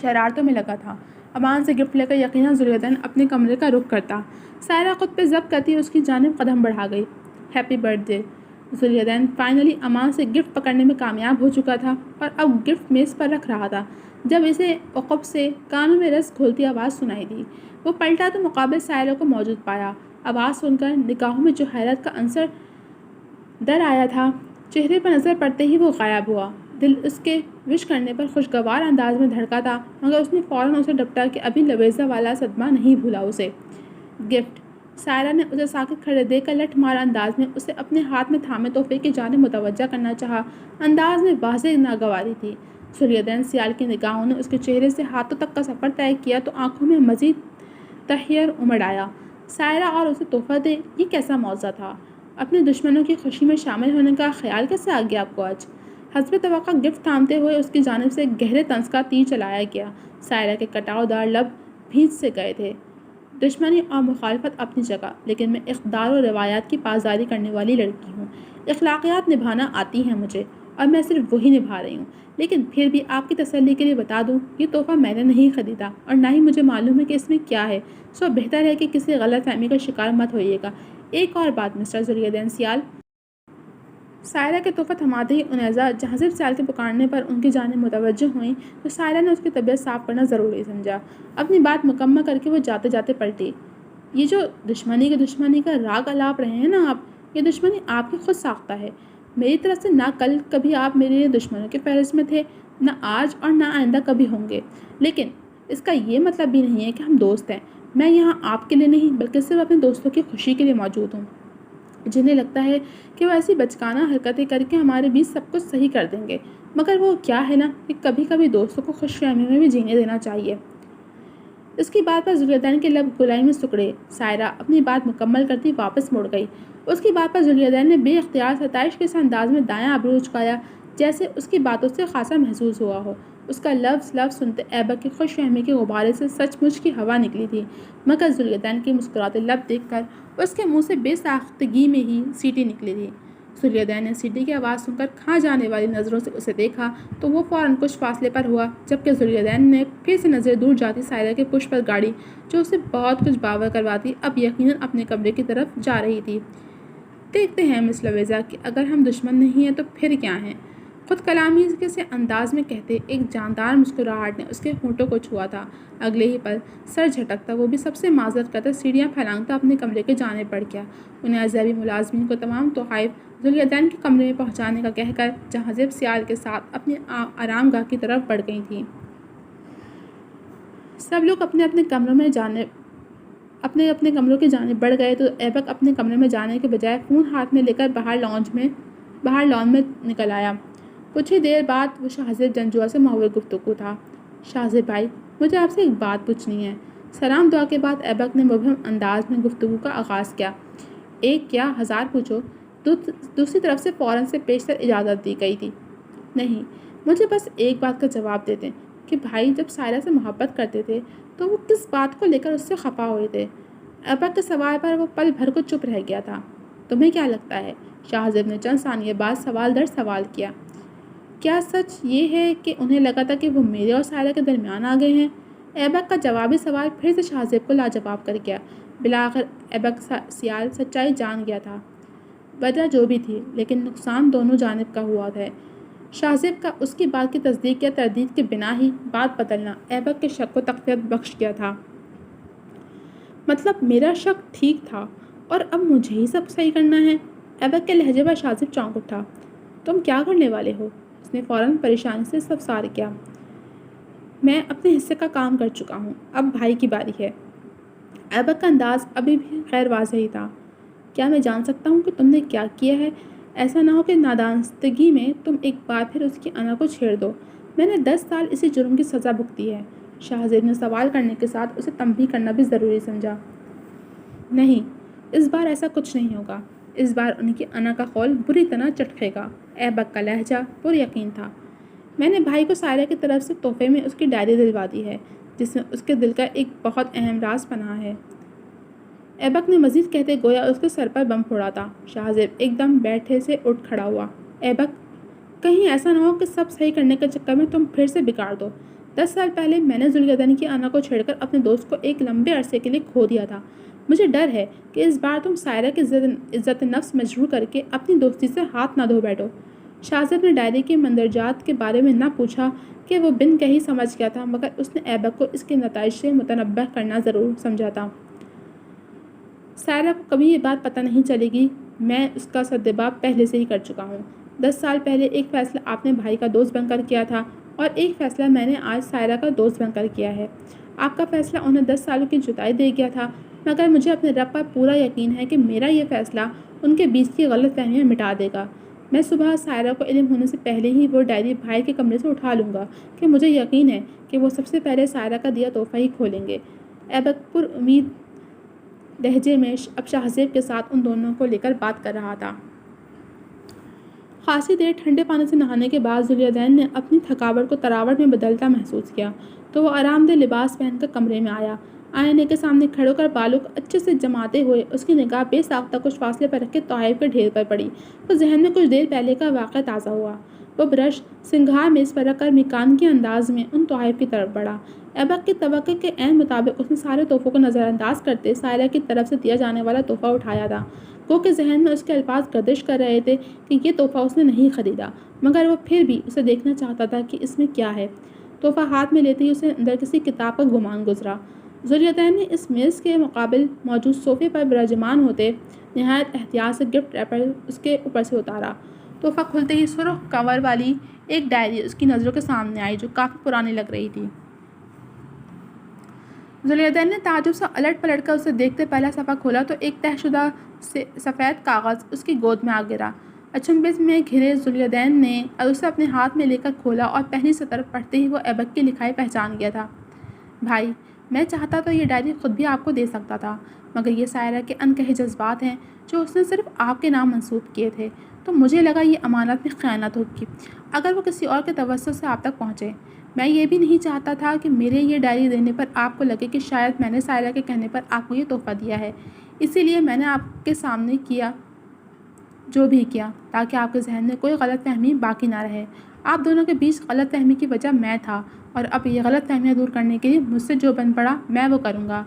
شرارتوں میں لگا تھا۔ امان سے گفٹ لے کر یقیناً ذوالدین اپنے کمرے کا رخ کرتا۔ سائرہ خود پہ ضبط کرتی اس کی جانب قدم بڑھا گئی۔ Happy birthday. Zuldeen finally Aman سے گفٹ پکڑنے میں کامیاب ہو چکا تھا اور اب گفٹ میز پر رکھ رہا تھا جب اسے عقب سے کانوں میں رس گھولتی آواز سنائی دی۔ وہ پلٹا تو مقابل سائرہ کو موجود پایا۔ آواز سن کر نگاہوں میں جو حیرت کا عنصر در آیا تھا چہرے پر نظر پڑتے ہی وہ غائب ہوا۔ دل اس کے وش کرنے پر خوشگوار انداز میں دھڑکا تھا مگر اس نے فوراً اسے ڈپٹا کہ ابھی لبیزہ والا صدمہ نہیں بھولا اسے۔ گفٹ سائرہ نے اسے ساکت کھڑے دیکھ کر لٹھ مارا انداز میں اسے اپنے ہاتھ میں تھامے تحفے کی جانب متوجہ کرنا چاہا۔ انداز میں واضح ناگواری تھی۔ ذوالدین سیال کی نگاہوں نے اس کے چہرے سے ہاتھوں تک کا سفر طے کیا تو آنکھوں میں مزید تحیر امڑ آیا۔ سائرہ اور اسے تحفہ دے، یہ کیسا موضوع تھا؟ اپنے دشمنوں کی خوشی میں شامل ہونے کا خیال کیسے آ گیا آپ کو آج؟ حسب توقع گفٹ تھامتے ہوئے اس کی جانب سے گہرے طنز کا تیر چلایا گیا۔ سائرہ کے کٹاؤ دار لب بھیج سے گئے تھے۔ دشمنی اور مخالفت اپنی جگہ، لیکن میں اقدار و روایات کی پاسداری کرنے والی لڑکی ہوں۔ اخلاقیات نبھانا آتی ہیں مجھے، اور میں صرف وہی نبھا رہی ہوں۔ لیکن پھر بھی آپ کی تسلی کے لیے بتا دوں، یہ تحفہ میں نے نہیں خریدا اور نہ ہی مجھے معلوم ہے کہ اس میں کیا ہے، سو بہتر ہے کہ کسی غلط فہمی کا شکار مت ہوئیے گا۔ ایک اور بات مسٹر ذوالدین سیال۔ سائرہ کے تحفہ تھماتے ہی انیزہ جہازب سیال کے پکارنے پر ان کی جانب متوجہ ہوئیں تو سائرہ نے اس کی طبیعت صاف کرنا ضروری سمجھا۔ اپنی بات مکمل کر کے وہ جاتے جاتے پلٹی۔ یہ جو دشمنی کا راگ الاپ رہے ہیں نا آپ، یہ دشمنی آپ کی خود ساختہ ہے۔ میری طرف سے نہ کل کبھی آپ میرے لیے دشمنوں کے فہرست میں تھے، نہ آج اور نہ آئندہ کبھی ہوں گے، لیکن اس کا یہ مطلب بھی نہیں ہے کہ ہم دوست ہیں۔ میں یہاں آپ کے لیے نہیں بلکہ صرف اپنے دوستوں کی خوشی کے لیے موجود ہوں، جنہیں لگتا ہے کہ وہ ایسی بچکانہ حرکتیں کر کے ہمارے بیچ سب کچھ صحیح کر دیں گے، مگر وہ کیا ہے نا کہ کبھی کبھی دوستوں کو خوش فہمی میں بھی جینے دینا چاہیے۔ اس کی بات پر ذوالدین کے لب گلائی میں سکڑے۔ سائرہ اپنی بات مکمل کرتی واپس مڑ گئی۔ اس کی بات پر ذوالدین نے بے اختیار ستائش کے اس انداز میں دایاں ابرو اچکایا جیسے اس کی باتوں سے خاصا محظوظ ہوا ہو۔ اس کا لفظ سنتے ایبک کی خوش فہمی کے غبارے سے سچ مچ کی ہوا نکلی تھی، مگر ذوالدین کے مسکراتے لب دیکھ کر اس کے منہ سے بے ساختگی میں ہی سیٹی نکلی تھی۔ ذوالدین نے سیٹی کی آواز سن کر کھا جانے والی نظروں سے اسے دیکھا تو وہ فوراً کچھ فاصلے پر ہوا، جبکہ ذوالدین نے پھر سے نظر دور جاتی سائرہ کے پشت پر گاڑی جو اسے بہت کچھ باور کرواتی اب یقیناً اپنے کمرے کی طرف جا رہی تھی۔ دیکھتے ہیں مس لویزا کہ اگر ہم دشمن نہیں ہیں تو پھر کیا ہیں، خود کلامی کے سے انداز میں کہتے ایک جاندار مسکراہٹ نے اس کے ہونٹوں کو چھوا تھا۔ اگلے ہی پل سر جھٹکتا وہ بھی سب سے معذرت کرتا سیڑھیاں پھیلانگتا اپنے کمرے کے جانے پڑ گیا۔ انہیں ذیلی ملازمین کو تمام تحائف ذوالدین کے کمرے میں پہنچانے کا کہہ کر جہازب سیال کے ساتھ اپنی آرام گاہ کی طرف بڑھ گئی تھیں۔ سب لوگ اپنے اپنے کمروں کی جانب بڑھ گئے تو ایبک اپنے کمرے میں جانے کے بجائے فون ہاتھ میں لے کر باہر لان میں نکل آیا۔ کچھ ہی دیر بعد وہ شاہزیب جنجوعہ سے محور گفتگو تھا۔ شاہزیب بھائی، مجھے آپ سے ایک بات پوچھنی ہے۔ سلام دعا کے بعد ایبک نے مبہم انداز میں گفتگو کا آغاز کیا۔ ایک کیا، ہزار پوچھو۔ دوسری طرف سے فوراً سے پیشتر اجازت دی گئی تھی۔ نہیں، مجھے بس ایک بات کا جواب دے دیں کہ بھائی جب سائرہ سے محبت کرتے تھے تو وہ کس بات کو لے کر اس سے خفا ہوئے تھے؟ ایبک کے سوال پر وہ پل بھر کو چپ رہ گیا تھا۔ تمہیں کیا لگتا ہے؟ شاہزیب نے چند ثانیے بعد سوال در سوال کیا۔ کیا سچ یہ ہے کہ انہیں لگا تھا کہ وہ میرے اور سائرہ کے درمیان آ گئے ہیں؟ ایبک کا جوابی سوال پھر سے شاہزیب کو لاجواب کر گیا۔ بالآخر ایبک سیال سچائی جان گیا تھا، وجہ جو بھی تھی، لیکن نقصان دونوں جانب کا ہوا ہے۔ شاہزیب کا اس کی بات کی تصدیق یا تردید کے بنا ہی بات بدلنا ایبک کے شک کو تقویت بخش گیا تھا۔ مطلب میرا شک ٹھیک تھا اور اب مجھے ہی سب صحیح کرنا ہے؟ ایبک کے لہجے پر شاہزیب چونک اٹھا۔ تم کیا کرنے والے ہو؟ اس نے فوراً پریشانی سے استفسار کیا۔ میں اپنے حصے کا کام کر چکا ہوں، اب بھائی کی باری ہے۔ ایبک کا انداز ابھی بھی غیر واضح ہی تھا۔ کیا میں جان سکتا ہوں کہ تم نے کیا کیا ہے؟ ایسا نہ ہو کہ نادانستگی میں تم ایک بار پھر اس کی انا کو چھیڑ دو۔ میں نے 10 سال اسی جرم کی سزا بھگتی ہے۔ شاہزیب نے سوال کرنے کے ساتھ اسے تنبیہ کرنا بھی ضروری سمجھا۔ نہیں، اس بار ایسا کچھ نہیں ہوگا۔ اس بار ان کی انا کا خول بری طرح چٹکے گا۔ ایبک کا لہجہ پر یقین تھا۔ میں نے بھائی کو سائرہ کی طرف سے تحفے میں اس کی ڈائری دلوا دی ہے، جس میں اس کے دل کا ایک بہت اہم راز پنہاں ہے۔ ایبک نے مزید کہتے گویا اس کے سر پر بم پھوڑا تھا۔ شاہزیب ایک دم بیٹھے سے اٹھ کھڑا ہوا۔ ایبک، کہیں ایسا نہ ہو کہ سب صحیح کرنے کے چکر میں تم پھر سے بگاڑ دو۔ 10 سال پہلے میں نے ذوالدین کی انا کو چھیڑ کر اپنے دوست کو ایک لمبے عرصے کے لیے کھو دیا تھا۔ مجھے ڈر ہے کہ اس بار تم سائرہ کی عزت نفس مجروح کر کے اپنی دوستی سے ہاتھ نہ دھو بیٹھو۔ شاہزیب نے ڈائری کے مندرجات کے بارے میں نہ پوچھا کہ وہ بن کہیں سمجھ گیا تھا، مگر اس نے ایبک کو اس کے نتائج سے متنبہ کرنا ضرور سمجھا تھا۔ سائرہ کو کبھی یہ بات پتہ نہیں چلے گی، میں اس کا سدباب پہلے سے ہی کر چکا ہوں۔ 10 سال پہلے ایک فیصلہ آپ نے بھائی کا دوست بن کر کیا تھا اور ایک فیصلہ میں نے آج سائرہ کا دوست بن کر کیا ہے۔ آپ کا فیصلہ انہیں 10 سالوں کی جدائی دے گیا تھا مگر مجھے اپنے رب پر پورا یقین ہے کہ میرا یہ فیصلہ ان کے بیچ کی غلط فہمیاں مٹا دے گا۔ میں صبح سائرہ کو علم ہونے سے پہلے ہی وہ ڈائری بھائی کے کمرے سے اٹھا لوں گا کہ مجھے یقین ہے کہ وہ سب سے پہلے سائرہ کا دیا تحفہ ہی کھولیں گے۔ ایبک پر امید لہجے میں اب شہزیب کے ساتھ ان دونوں کو لے کر بات کر رہا تھا۔ خاصی دیر ٹھنڈے پانی سے نہانے کے بعد ذوالدین نے اپنی تھکاوٹ کو تراوٹ میں بدلتا محسوس کیا تو وہ آرام دہ لباس پہن کر کمرے میں آیا۔ آئینے کے سامنے کھڑے ہو کر بالوں کو اچھے سے جماتے ہوئے اس کی نگاہ بے ساختہ کچھ فاصلے پر رکھ کے تحائف کے ڈھیر پر پڑی تو ذہن میں کچھ دیر پہلے کا واقعہ تازہ ہوا۔ وہ برش سنگھار میز پر رکھ کر میکانکی انداز میں ان تحائف کی طرف بڑھا۔ ایبک کی توقع کے عین مطابق اس نے سارے تحفوں کو نظر انداز کرتے سائرہ کی طرف سے دیا جانے والا تحفہ اٹھایا تھا۔ گو کہ ذہن میں اس کے الفاظ گردش کر رہے تھے کہ یہ تحفہ اس نے نہیں خریدا، مگر وہ پھر بھی اسے دیکھنا چاہتا تھا کہ اس میں کیا ہے۔ تحفہ ہاتھ میں لیتے ہی اسے اندر کسی کتاب کا گمان گزرا۔ ذوالدین نے اس میز کے مقابل موجود صوفے پر براجمان ہوتے نہایت احتیاط سے گفٹ ریپر اس کے اوپر سے اتارا۔ تحفہ کھلتے ہی سرخ کور والی ایک ڈائری اس کی نظروں کے سامنے آئی جو کافی پرانی لگ رہی تھی۔ ذوالدین نے تعجب سے الٹ پلٹ کر اسے دیکھتے پہلا صفحہ کھولا تو ایک تہہ شدہ سفید کاغذ اس کی گود میں آ گرا۔ اچنبھے میں گھرے ذوالدین نے اسے اپنے ہاتھ میں لے کر کھولا اور پہلی سطر پڑھتے ہی وہ ایبک کی لکھائی پہچان گیا تھا۔ بھائی، میں چاہتا تو یہ ڈائری خود بھی آپ کو دے سکتا تھا، مگر یہ سائرہ کے انکہے جذبات ہیں جو اس نے صرف آپ کے نام منسوب کیے تھے، تو مجھے لگا یہ امانت میں خیانت ہوگی اگر وہ کسی اور کے توسط سے آپ تک پہنچے۔ میں یہ بھی نہیں چاہتا تھا کہ میرے یہ ڈائری دینے پر آپ کو لگے کہ شاید میں نے سائرہ کے کہنے پر آپ کو یہ تحفہ دیا ہے، اسی لیے میں نے آپ کے سامنے کیا جو بھی کیا تاکہ آپ کے ذہن میں کوئی غلط فہمی باقی نہ رہے۔ آپ دونوں کے بیچ غلط فہمی کی وجہ میں تھا اور اب یہ غلط فہمیاں دور کرنے کے لیے مجھ سے جو بن پڑا میں وہ کروں گا۔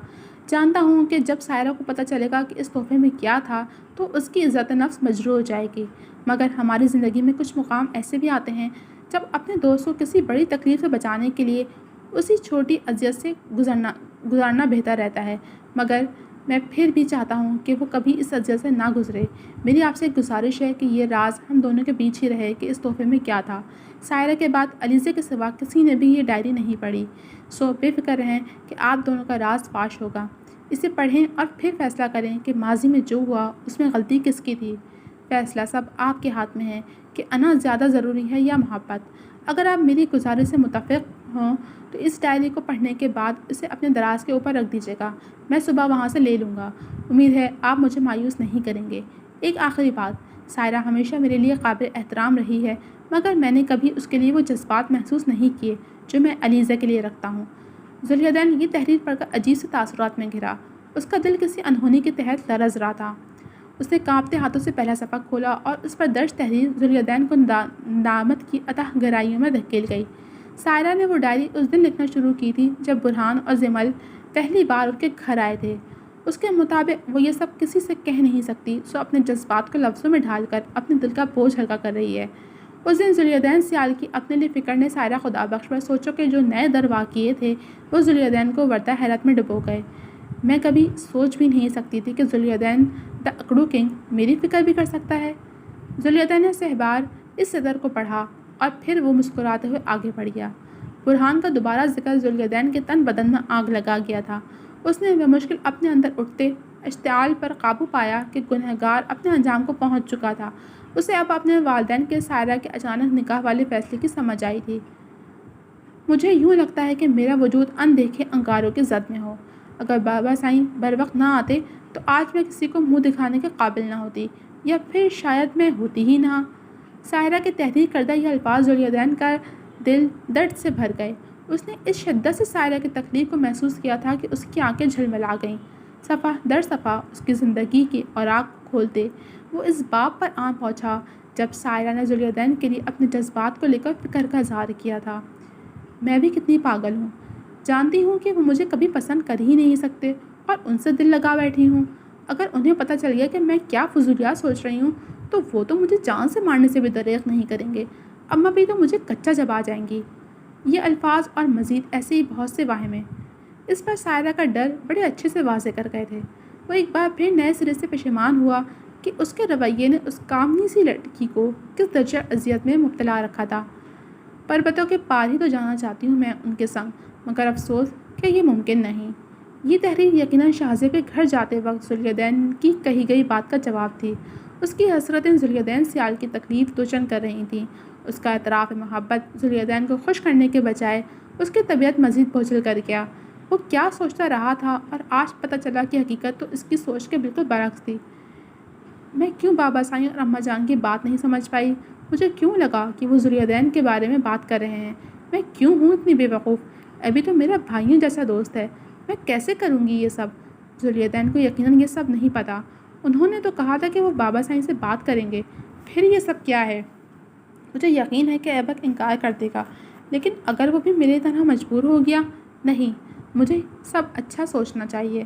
جانتا ہوں کہ جب سائرہ کو پتہ چلے گا کہ اس تحفے میں کیا تھا تو اس کی عزت نفس مجروح ہو جائے گی، مگر ہماری زندگی میں کچھ مقام ایسے بھی آتے ہیں جب اپنے دوست کو کسی بڑی تکلیف سے بچانے کے لیے اسی چھوٹی اذیت سے گزارنا بہتر رہتا ہے، مگر میں پھر بھی چاہتا ہوں کہ وہ کبھی اس اذیت سے نہ گزرے۔ میری آپ سے ایک گزارش ہے کہ یہ راز ہم دونوں کے بیچ ہی رہے کہ اس تحفے میں کیا تھا۔ سائرہ کے بعد علیزے کے سوا کسی نے بھی یہ ڈائری نہیں پڑھی، سو بے فکر رہیں کہ آپ دونوں کا راز فاش ہوگا۔ اسے پڑھیں اور پھر فیصلہ کریں کہ ماضی میں جو ہوا اس میں غلطی کس کی تھی۔ فیصلہ سب آپ کے ہاتھ میں ہے کہ انا زیادہ ضروری ہے یا محبت۔ اگر آپ میری گزارش سے متفق ہوں تو اس ڈائری کو پڑھنے کے بعد اسے اپنے دراز کے اوپر رکھ دیجیے گا، میں صبح وہاں سے لے لوں گا۔ امید ہے آپ مجھے مایوس نہیں کریں گے۔ ایک آخری بات، سائرہ ہمیشہ میرے لیے قابل احترام رہی ہے، مگر میں نے کبھی اس کے لیے وہ جذبات محسوس نہیں کیے جو میں علیزہ کے لیے رکھتا ہوں۔ ذوالدین یہ تحریر پڑھ کر عجیب سے تاثرات میں گھرا۔ اس کا دل کسی انہونی کے تحت لرز رہا تھا۔ اس نے کانپتے ہاتھوں سے پہلا صفحہ کھولا اور اس پر درج تحریر ذوالدین کو ندامت کی اتح گہرائیوں میں دھکیل گئی۔ سائرہ نے وہ ڈائری اس دن لکھنا شروع کی تھی جب برہان اور زمل پہلی بار ان کے گھر آئے تھے۔ اس کے مطابق وہ یہ سب کسی سے کہہ نہیں سکتی، سو اپنے جذبات کو لفظوں میں ڈھال کر اپنے دل کا بوجھ ہلکا کر رہی ہے۔ اس دن ذوالدین سیال کی اپنے لیے فکر نے سائرہ خدا بخش پر سوچو کہ جو نئے در واقع کیے تھے وہ ذوالدین کو وردہ حیرت میں ڈبو گئے۔ میں کبھی سوچ بھی نہیں سکتی تھی کہ ذوالدین دا اکڑو کنگ میری فکر بھی کر سکتا ہے۔ ذوالدین نے سہبار اس صدر کو پڑھا اور پھر وہ مسکراتے ہوئے آگے بڑھ گیا۔ برہان کا دوبارہ ذکر ذوالدین کے تن بدن میں آگ لگا گیا تھا۔ اس نے بمشکل اپنے اندر اٹھتے اشتعال پر قابو پایا کہ گنہگار اپنے انجام کو پہنچ چکا تھا۔ اسے اب اپنے والدین کے سائرہ کے اچانک نکاح والے فیصلے کی سمجھ آئی تھی۔ مجھے یوں لگتا ہے کہ میرا وجود اندیکھے انگاروں کی زد میں ہو۔ اگر بابا سائیں بر وقت نہ آتے تو آج میں کسی کو منہ دکھانے کے قابل نہ ہوتی، یا پھر شاید میں ہوتی ہی نہ۔ سائرہ کے تحریر کردہ یہ الفاظ ذوالدین کا دل درد سے بھر گئے۔ اس نے اس شدت سے سائرہ کی تکلیف کو محسوس کیا تھا کہ اس کی آنکھیں جھلملا گئیں۔ صفحہ در صفحہ اس کی زندگی کی اوراق کھولتے وہ اس باب پر آن پہنچا جب سائرہ نے ذوالدین کے لیے اپنے جذبات کو لے کر فکر کا اظہار کیا تھا۔ میں بھی کتنی پاگل ہوں، جانتی ہوں کہ وہ مجھے کبھی پسند کر ہی نہیں سکتے اور ان سے دل لگا بیٹھی ہوں۔ اگر انہیں پتہ چل گیا کہ میں کیا فضولیات سوچ رہی ہوں تو وہ تو مجھے جان سے مارنے سے بھی دریغ نہیں کریں گے۔ اماں بھی تو مجھے کچا چبا جائیں گی۔ یہ الفاظ اور مزید ایسے ہی بہت سے واہمے اس پر سائرہ کا ڈر بڑے اچھے سے واضح کر گئے تھے۔ وہ ایک بار پھر نئے سرے سے پشیمان ہوا کہ اس کے رویے نے اس کامنی سی لڑکی کو کس درجہ اذیت میں مبتلا رکھا تھا۔ پربتوں کے پار ہی تو جانا چاہتی ہوں میں ان کے سنگ، مگر افسوس کہ یہ ممکن نہیں۔ یہ تحریر یقیناً شاہزے کے گھر جاتے وقت ذوالدین کی کہی گئی بات کا جواب تھی۔ اس کی حسرتیں ذوالدین سیال کی تکلیف دوچن کر رہی تھیں۔ اس کا اعتراف محبت ذوالدین کو خوش کرنے کے بجائے اس کی طبیعت مزید بوجھل کر گیا۔ وہ کیا سوچتا رہا تھا اور آج پتہ چلا کہ حقیقت تو اس کی سوچ کے بالکل برعکس تھی۔ میں کیوں بابا سائیں اور اماں جان کی بات نہیں سمجھ پائی؟ مجھے کیوں لگا کہ وہ ذوالدین کے بارے میں بات کر رہے ہیں؟ میں کیوں ہوں اتنی بے وقوف؟ ابھی تو میرا بھائیوں جیسا دوست ہے، میں کیسے کروں گی یہ سب؟ ذوالدین کو یقیناً یہ سب نہیں پتہ۔ انہوں نے تو کہا تھا کہ وہ بابا سائیں سے بات کریں گے، پھر یہ سب کیا ہے؟ مجھے یقین ہے کہ ایبک انکار کر دے گا، لیکن اگر وہ بھی میری طرح مجبور ہو گیا؟ نہیں، مجھے سب اچھا سوچنا چاہیے۔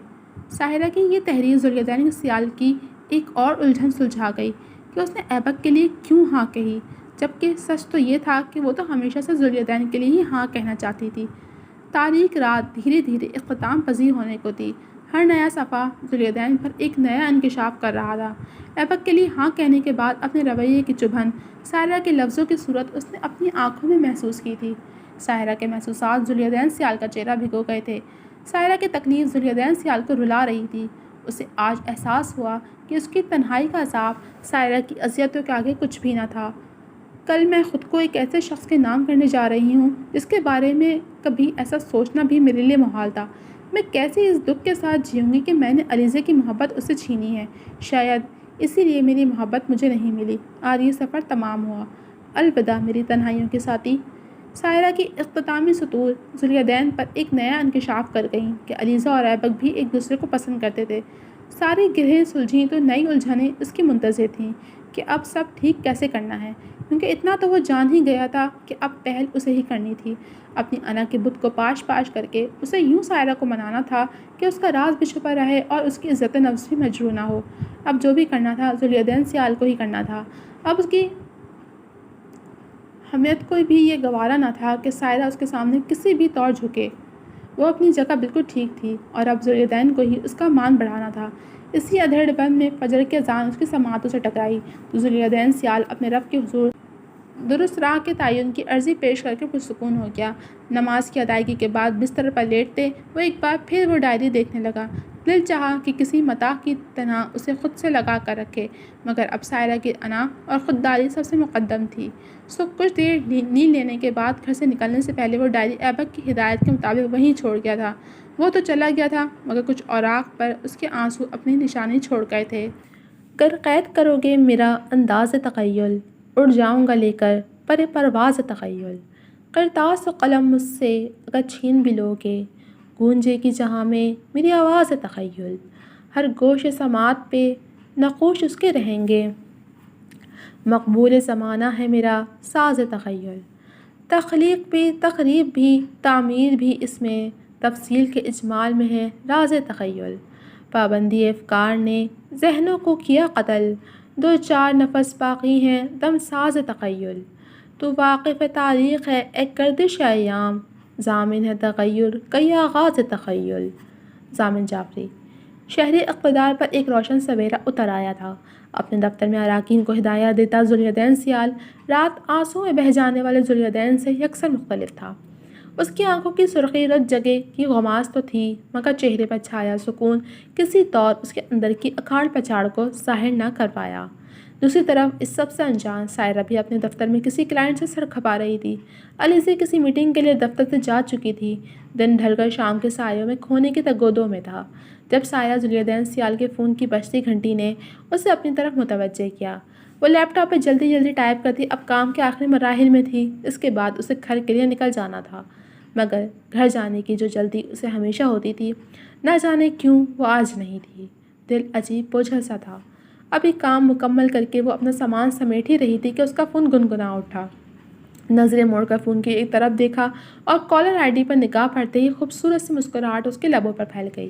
ساحرہ کی یہ تحریر ذوالدین سیال کی ایک اور الجھن سلجھا گئی کہ اس نے ایبک کے لیے کیوں ہاں کہی، جبکہ سچ تو یہ تھا کہ وہ تو ہمیشہ سے ذوالدین کے لیے ہی ہاں کہنا چاہتی تھی۔ تاریک رات دھیرے دھیرے اختتام پذیر ہونے کو تھی۔ ہر نیا صفحہ ذوالدین پر ایک نیا انکشاف کر رہا تھا۔ ایبک کے لیے ہاں کہنے کے بعد اپنے رویے کی چبھن ساحرہ کے لفظوں کی صورت اس نے اپنی آنکھوں میں محسوس کی تھی۔ ساحرہ کے محسوسات ذوالدین سیال کا چہرہ بھگو گئے تھے۔ ساحرہ کی تکلیف ذوالدین سیال کو رلا رہی تھی۔ اسے آج احساس ہوا کہ اس کی تنہائی کا عذاب ساحرہ کی اذیتوں کے آگے کچھ بھی نہ تھا۔ کل میں خود کو ایک ایسے شخص کے نام کرنے جا رہی ہوں جس کے بارے میں کبھی ایسا سوچنا بھی میرے لیے محال تھا۔ میں کیسے اس دکھ کے ساتھ جیوں گی کہ میں نے علیزے کی محبت اس سے چھینی ہے؟ شاید اسی لیے میری محبت مجھے نہیں ملی۔ آج یہ سفر تمام ہوا۔ الوداع میری تنہائیوں کے ساتھی۔ ساحرہ کی اختتامی سطور ذوالدین پر ایک نیا انکشاف کر گئیں کہ علیزہ اور ایبک بھی ایک دوسرے کو پسند کرتے تھے۔ ساری گرہیں سلجھیں تو نئی الجھنیں اس کی منتظر تھیں کہ اب سب ٹھیک کیسے کرنا ہے، کیونکہ اتنا تو وہ جان ہی گیا تھا کہ اب پہل اسے ہی کرنی تھی۔ اپنی انا کے بت کو پاش پاش کر کے اسے یوں ساحرہ کو منانا تھا کہ اس کا راز بھی چھپا رہے اور اس کی عزت نفس بھی مجروح نہ ہو۔ اب جو بھی کرنا تھا ذوالدین سیال کو ہی کرنا تھا۔ اب اس کی حمیت کو بھی یہ گوارا نہ تھا کہ ساحرہ اس کے سامنے کسی بھی طور جھکے۔ وہ اپنی جگہ بالکل ٹھیک تھی اور اب ذوالدین کو ہی اس کا مان بڑھانا تھا۔ اسی ادھیڑ بند میں فجر کی اذان اس کی سماعتوں سے ٹکرائی تو ذوالدین سیال اپنے رب کے حضور درست راہ کے تعین کی عرضی پیش کر کے پرسکون ہو گیا۔ نماز کی ادائیگی کے بعد بستر پر لیٹتے وہ ایک بار پھر وہ ڈائری دیکھنے لگا۔ دل چاہا کہ کسی متاع کی طرح اسے خود سے لگا کر رکھے، مگر اب ساحرہ کی انا اور خودداری سب سے مقدم تھی۔ سو کچھ دیر نیند لینے کے بعد گھر سے نکلنے سے پہلے وہ ڈائری ایبک کی ہدایت کے مطابق وہیں چھوڑ گیا تھا۔ وہ تو چلا گیا تھا مگر کچھ اوراق پر اس کے آنسو اپنی نشانی چھوڑ گئے تھے۔ گر قید کرو گے میرا انداز تخیل، اڑ جاؤں گا لے کر پر پرواز تخیل۔ کرتاس و قلم مجھ سے اگر چھین بھی لوگے، گونجے گی جہاں میں میری آواز تخیل۔ ہر گوش سماعت پہ نقوش اس کے رہیں گے، مقبول زمانہ ہے میرا ساز تخیل۔ تخلیق بھی، تخریب بھی، تعمیر بھی، اس میں تفصیل کے اجمال میں ہے راز تخیل۔ پابندی افکار نے ذہنوں کو کیا قتل، دو چار نفس باقی ہیں دم ساز تخیل۔ تو واقف تاریخ ہے ایک گردش ایام، ضامن ہے تغیر کئی آغاز تخیل۔ ضامن جعفری۔ شہری اقتدار پر ایک روشن سویرا اتر آیا تھا۔ اپنے دفتر میں اراکین کو ہدایات دیتا ذوالدین سیال رات آنسوں میں بہہ جانے والے ذوالدین سے یکسر مختلف تھا۔ اس کی آنکھوں کی سرخی رت جگہ کی غماز تو تھی مگر چہرے پر چھایا سکون کسی طور اس کے اندر کی اکھاڑ پچھاڑ کو ظاہر نہ کر پایا۔ دوسری طرف اس سب سے انجان ساحرہ بھی اپنے دفتر میں کسی کلائنٹ سے سر کھپا رہی تھی۔ علیزے کسی میٹنگ کے لیے دفتر سے جا چکی تھی۔ دن ڈھل کر شام کے سایوں میں کھونے کی تگ و دو میں تھا جب سایہ ذوالدین سیال کے فون کی بجتی گھنٹی نے اسے اپنی طرف متوجہ کیا۔ وہ لیپ ٹاپ پہ جلدی جلدی ٹائپ کرتی اب کام کے آخری مراحل میں تھی۔ اس کے بعد اسے گھر کے لیے نکل جانا تھا، مگر گھر جانے کی جو جلدی اسے ہمیشہ ہوتی تھی نہ جانے کیوں وہ آج نہیں تھی۔ دل عجیب بوجھل سا تھا۔ ابھی کام مکمل کر کے وہ اپنا سامان سمیٹ ہی رہی تھی کہ اس کا فون گنگنا اٹھا۔ نظریں موڑ کر فون کی ایک طرف دیکھا اور کالر آئی ڈی پر نگاہ پڑتے ہی خوبصورت سی مسکراہٹ اس کے لبوں پر پھیل گئی۔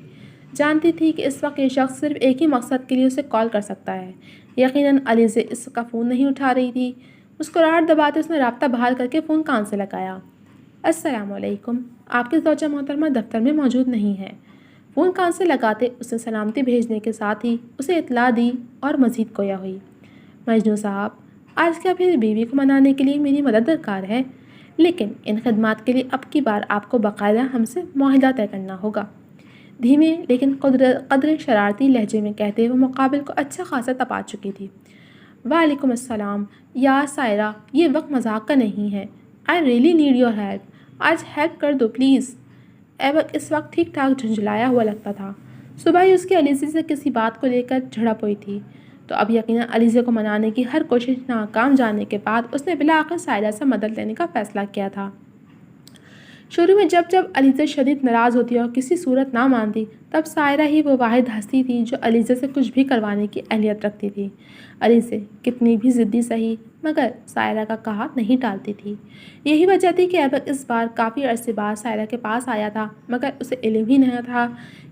جانتی تھی کہ اس وقت یہ شخص صرف ایک ہی مقصد کے لیے اسے کال کر سکتا ہے۔ یقیناً علیزے اس کا فون نہیں اٹھا رہی تھی۔ مسکراہٹ دباتے اس نے رابطہ بحال کر کے فون کان سے لگایا۔ السلام علیکم، آپ کی زوجہ محترمہ دفتر میں موجود نہیں ہے۔ فون کان سے لگاتے اس نے سلامتی بھیجنے کے ساتھ ہی اسے اطلاع دی اور مزید گویا ہوئی۔ مجنوں صاحب، آج کیا پھر بیوی کو منانے کے لیے میری مدد درکار ہے، لیکن ان خدمات کے لیے اب کی بار آپ کو باقاعدہ ہم سے معاہدہ طے کرنا ہوگا۔ دھیمے لیکن قدر شرارتی لہجے میں کہتے وہ مقابل کو اچھا خاصا تپا چکی تھی۔ وعلیکم السلام، یا سائرہ، یہ وقت مذاق کا نہیں ہے۔ I really need your help, آج ہیلپ کر دو پلیز۔ ایبک اس وقت ٹھیک ٹھاک جھنجھلایا ہوا لگتا تھا۔ صبح ہی اس کی علیزے سے کسی بات کو لے کر جھڑپ ہوئی تھی، تو اب یقیناً علیزے کو منانے کی ہر کوشش ناکام جانے کے بعد اس نے بالآخر سائرہ سے مدد لینے کا فیصلہ کیا تھا۔ شروع میں جب علیزہ شدید ناراض ہوتی اور کسی صورت نہ مانتی، تب سائرہ ہی وہ واحد ہستی تھی جو علیزہ سے کچھ بھی کروانے کی اہلیت رکھتی تھی۔ علیزہ کتنی بھی ضدی سہی مگر سائرہ کا کہا نہیں ٹالتی تھی۔ یہی وجہ تھی کہ ایبک اس بار کافی عرصے بعد سائرہ کے پاس آیا تھا، مگر اسے علم ہی نہیں تھا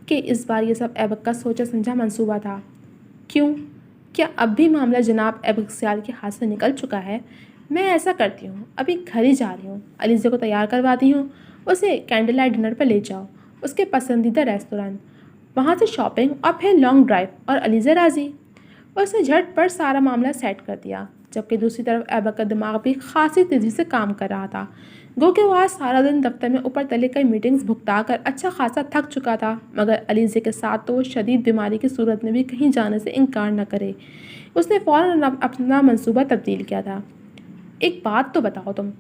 کہ اس بار یہ سب ایبک کا سوچا سمجھا منصوبہ تھا۔ کیوں؟ کیا اب بھی معاملہ جناب ایبک سیال کے ہاتھ سے نکل چکا ہے؟ میں ایسا کرتی ہوں، ابھی گھر ہی جا رہی ہوں، علیزہ کو تیار کرواتی ہوں، اسے کینڈل لائٹ ڈنر پر لے جاؤ، اس کے پسندیدہ ریستوران، وہاں سے شاپنگ اور پھر لانگ ڈرائیو، اور علیزہ راضی۔ اس نے جھٹ پر سارا معاملہ سیٹ کر دیا، جبکہ دوسری طرف ایبک کا دماغ بھی خاصی تیزی سے کام کر رہا تھا۔ گو کہ وہ آج سارا دن دفتر میں اوپر تلے کئی میٹنگز بھگتا کر اچھا خاصا تھک چکا تھا، مگر علیزہ کے ساتھ تو وہ شدید بیماری کی صورت میں بھی کہیں جانے سے انکار نہ کرے۔ اس نے فوراً اپنا منصوبہ تبدیل کیا تھا۔ ایک بات تو بتاؤ، تم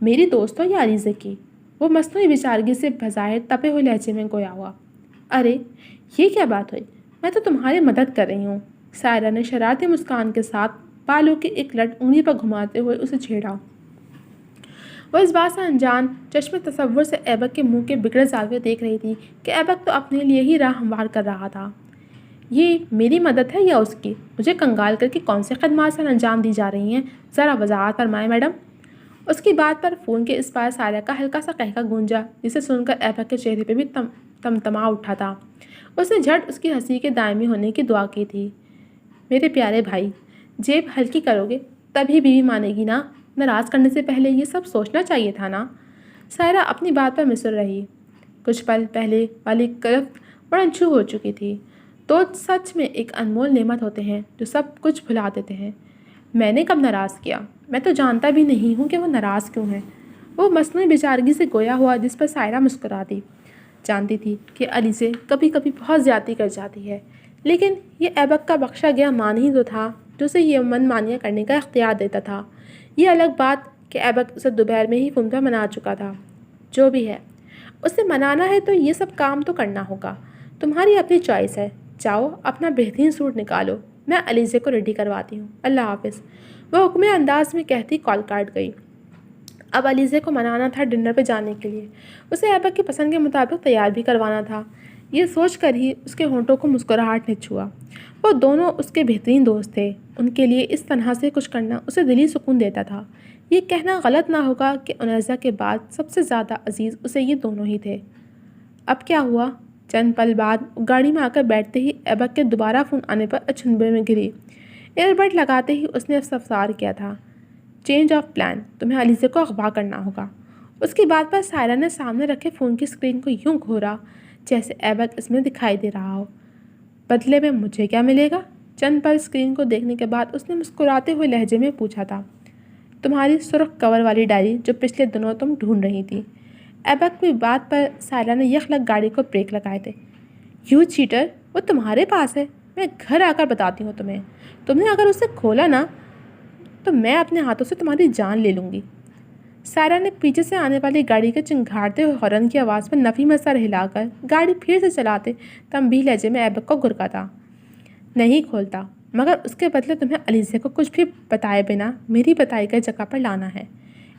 میری دوست ہو یا علیزہ کی؟ وہ مصنوعی بیچارگی سے بظاہر تپے ہوئے لہجے میں گویا ہوا۔ ارے یہ کیا بات ہوئی، میں تو تمہاری مدد کر رہی ہوں۔ سائرہ نے شرارتی مسکان کے ساتھ بالوں کی ایک لٹ انگلی پر گھماتے ہوئے اسے چھیڑا۔ وہ اس بات سے انجان چشم تصور سے ایبک کے منہ کے بگڑے زاویے دیکھ رہی تھی کہ ایبک تو اپنے لیے ہی راہ ہموار کر رہا تھا۔ یہ میری مدد ہے یا اس کی؟ مجھے کنگال کر کے کون سے خدمات سر انجام دی جا رہی ہیں؟ ذرا وضاحت فرمائیں میڈم۔ اس کی بات پر فون کے اس پار سائرہ کا ہلکا سا قہقہ گونجا، جسے سن کر ایبک کے چہرے پہ بھی تمتما اٹھا تھا۔ اس نے جھٹ اس کی ہنسی کے دائمی ہونے کی دعا کی تھی۔ میرے پیارے بھائی، جیب ہلکی کرو گے تبھی بیوی مانے گی نا، ناراض کرنے سے پہلے یہ سب سوچنا چاہیے تھا نا۔ سائرہ اپنی بات پر مصر رہی۔ کچھ پل پہلے والی کرفت بڑھنچھو ہو چکی تھی۔ دوست سچ میں ایک انمول نعمت ہوتے ہیں جو سب کچھ بھلا دیتے ہیں۔ میں نے کب ناراض کیا؟ میں تو جانتا بھی نہیں ہوں کہ وہ ناراض کیوں ہیں۔ وہ مصنوعی بیچارگی سے گویا ہوا جس پر سائرہ مسکرا دی۔ جانتی تھی کہ علیزہ کبھی کبھی بہت زیادتی کر جاتی ہے، لیکن یہ ایبک کا بخشا گیا مان ہی تو تھا جو اسے یہ من مانیہ کرنے کا اختیار دیتا تھا۔ یہ الگ بات کہ ایبک اسے دوپہر میں ہی فون پر منا چکا تھا۔ جو بھی ہے، اسے منانا ہے تو یہ سب کام تو کرنا ہوگا۔ تمہاری اپنی چوائس ہے، جاؤ اپنا بہترین سوٹ نکالو، میں علیزہ کو ریڈی کرواتی ہوں، اللہ حافظ۔ وہ حکم انداز میں کہتی کال کاٹ گئی۔ اب علیزہ کو منانا تھا ڈنر پہ جانے کے لیے، اسے ایبک کی پسند کے مطابق تیار بھی کروانا تھا۔ یہ سوچ کر ہی اس کے ہونٹوں کو مسکراہٹ نے چھوا۔ وہ دونوں اس کے بہترین دوست تھے، ان کے لیے اس طرح سے کچھ کرنا اسے دلی سکون دیتا تھا۔ یہ کہنا غلط نہ ہوگا کہ انیسہ کے بعد سب سے زیادہ عزیز اسے یہ دونوں ہی تھے۔ اب کیا ہوا؟ چند پل بعد گاڑی میں آ کر بیٹھتے ہی ایبک کے دوبارہ فون آنے پر اچنبے میں گری۔ ایئر بڈ لگاتے ہی اس نے استفسار کیا تھا، چینج آف پلان، تمہیں علیزہ کو اغوا کرنا ہوگا۔ اس کی بات پر سائرہ نے سامنے رکھے فون کی اسکرین کو یوں گھورا جیسے ایبک اس میں دکھائی دے رہا ہو۔ بدلے میں مجھے کیا ملے گا؟ چند پل اسکرین کو دیکھنے کے بعد اس نے مسکراتے ہوئے لہجے میں پوچھا تھا۔ تمہاری سرخ کور والی ڈائری جو پچھلے دنوں تم ڈھونڈ رہی تھی۔ ایبک کی بات پر سائرہ نے یخلک گاڑی کو بریک لگائے تھے۔ یو چیٹر، وہ تمہارے پاس ہے، میں گھر آ کر بتاتی ہوں تمہیں۔ تم نے اگر اسے کھولا نا تو میں اپنے ہاتھوں سے تمہاری جان لے لوں گی۔ سائرہ نے پیچھے سے آنے والی گاڑی کے چنگھاڑتے ہوئے ہارن کی آواز پر نفی میں سر ہلا کر گاڑی پھر سے چلاتے تنبیہ لہجے میں ایبک کو گرکا تھا۔ نہیں کھولتا، مگر اس کے بدلے تمہیں علیزہ کو کچھ بھی بتائے بنا میری بتائی گئی جگہ پر لانا ہے۔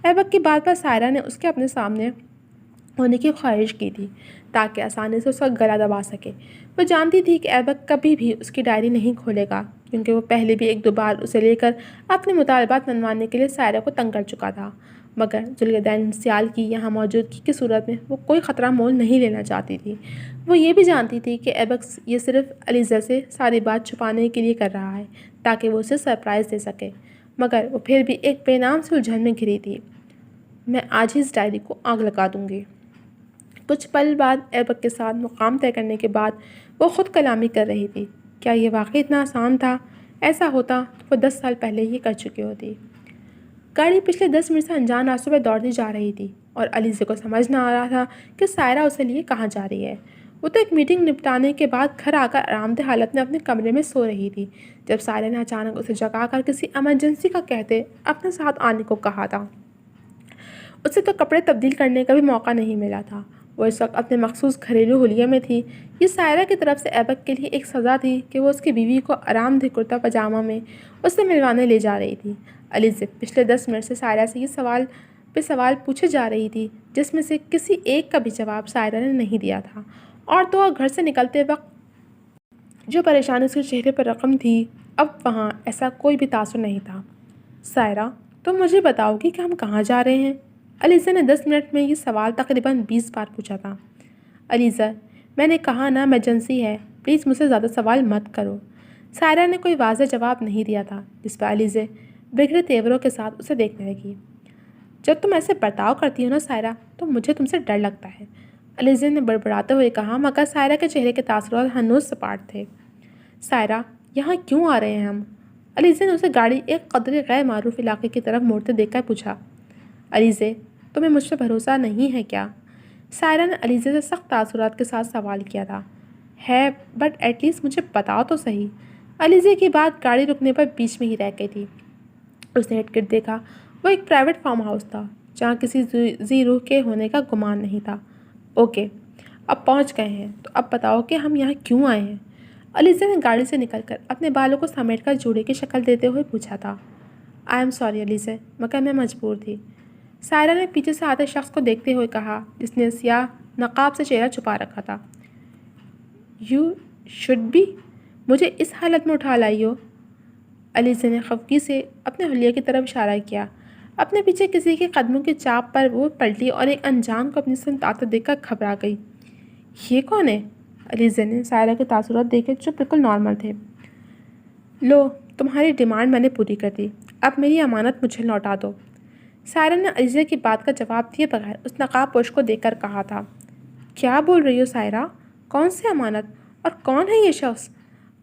ایبک کی بات پر سائرہ نے اس کے اپنے سامنے ہونے کی خواہش کی تھی تاکہ آسانی سے اس کا گلا دبا سکے۔ وہ جانتی تھی کہ ایبک کبھی بھی اس کی ڈائری نہیں کھولے گا، کیونکہ وہ پہلے بھی ایک دو بار اسے لے کر اپنے مطالبات منوانے کے لیے سائرہ کو تنگ کر چکا تھا، مگر ذوالدین سیال کی یہاں موجودگی کی صورت میں وہ کوئی خطرہ مول نہیں لینا چاہتی تھی۔ وہ یہ بھی جانتی تھی کہ ایبک یہ صرف علیزہ سے ساری بات چھپانے کے لیے کر رہا ہے تاکہ وہ اسے سرپرائز دے سکے، مگر وہ پھر بھی ایک بے نام سے الجھن میں گھری تھی۔ میں آج ہی اس ڈائری کو آگ لگا دوں گی۔ کچھ پل بعد ایبک کے ساتھ مقام طے کرنے کے بعد وہ خود کلامی کر رہی تھی۔ کیا یہ واقعی اتنا آسان تھا؟ ایسا ہوتا تو وہ 10 سال پہلے ہی کر چکی ہوتی۔ گاڑی پچھلے 10 منٹ سے انجان راستوں پہ دوڑتی جا رہی تھی اور علیزہ کو سمجھ نہ آ رہا تھا کہ سائرہ اسے لیے کہاں جا رہی ہے۔ وہ تو ایک میٹنگ نپٹانے کے بعد گھر آ کر آرام دہ حالت میں اپنے کمرے میں سو رہی تھی جب سائرہ نے اچانک اسے جگا کر کسی ایمرجنسی کا کہتے اپنے ساتھ آنے کو کہا تھا۔ اسے تو کپڑے تبدیل کرنے کا بھی موقع نہیں ملا تھا۔ وہ اس وقت اپنے مخصوص گھریلو حلیے میں تھی۔ یہ سائرہ کی طرف سے ایبک کے لیے ایک سزا تھی کہ وہ اس کی بیوی کو آرام دہ کرتا پاجامہ میں اس سے ملوانے لے جا رہی تھی۔ الیزا پچھلے 10 منٹ سے سائرہ سے یہ سوال پوچھے جا رہی تھی جس میں سے کسی ایک کا بھی جواب سائرہ نے نہیں دیا تھا، اور تو گھر سے نکلتے وقت جو پریشانی اس کے چہرے پر رقم تھی اب وہاں ایسا کوئی بھی تاثر نہیں تھا۔ سائرہ، تم مجھے بتاؤ گی کہ ہم کہاں جا رہے ہیں؟ الیزا نے 10 منٹ میں یہ سوال تقریباً 20 بار پوچھا تھا۔ الیزا، میں نے کہا نا ایمرجنسی ہے، پلیز مجھ سے زیادہ سوال مت کرو۔ سائرہ نے کوئی واضح جواب نہیں دیا تھا، جس پر الیزا بگڑے تیوروں کے ساتھ اسے دیکھنے لگی۔ جب تم ایسے برتاؤ کرتی ہو نا سائرہ، تو مجھے تم سے ڈر لگتا ہے، الیزا نے بڑبڑاتے ہوئے کہا، مگر سائرہ کے چہرے کے تاثرات ہنوز سپاٹ تھے۔ سائرہ، یہاں کیوں آ رہے ہیں ہم؟ الیزا نے اسے گاڑی ایک قدرے غیر معروف علاقے کی طرف موڑتے دیکھ کر پوچھا۔ الیزا، تمہیں مجھ سے بھروسہ نہیں ہے کیا؟ سائرہ نے الیزا سے سخت تاثرات کے ساتھ سوال کیا تھا۔ ہے، بٹ ایٹ لیسٹ مجھے بتاؤ تو صحیح۔ الیزا کی بات گاڑی رکنے پر بیچ میں ہی رہ گئی تھی۔ اس نے ہٹ کر دیکھا۔ وہ ایک پرائیویٹ فارم ہاؤس تھا جہاں کسی ذی روح کے ہونے کا گمان نہیں تھا۔ اوکے، اب پہنچ گئے ہیں تو اب بتاؤ کہ ہم یہاں کیوں آئے ہیں؟ الیزا نے گاڑی سے نکل کر اپنے بالوں کو سمیٹ کر جوڑے کی شکل دیتے ہوئے پوچھا تھا۔ آئی ایم سوری الیزا، مگر میں مجبور تھی، سائرہ نے پیچھے سے آتے شخص کو دیکھتے ہوئے کہا جس نے سیاہ نقاب سے چہرہ چھپا رکھا تھا۔ یو شوڈ بی، مجھے اس حالت میں اٹھا لائی ہو؟ الیزا نے خفگی سے اپنے حلیے کی طرف اشارہ کیا۔ اپنے پیچھے کسی کے قدموں کی چاپ پر وہ پلٹی اور ایک انجان کو اپنی سمت آتے دیکھ کر گھبرا گئی۔ یہ کون ہے؟ الیزا نے سائرہ کے تاثرات دیکھے جو بالکل نارمل تھے۔ لو، تمہاری ڈیمانڈ میں نے پوری کر دی، اب میری امانت مجھے لوٹا دو۔ سائرہ نے الیزا کی بات کا جواب دیے بغیر اس نقاب پوش کو دیکھ کر کہا تھا۔ کیا بول رہی ہو سائرہ؟ کون سی امانت؟ اور کون ہے یہ شخص؟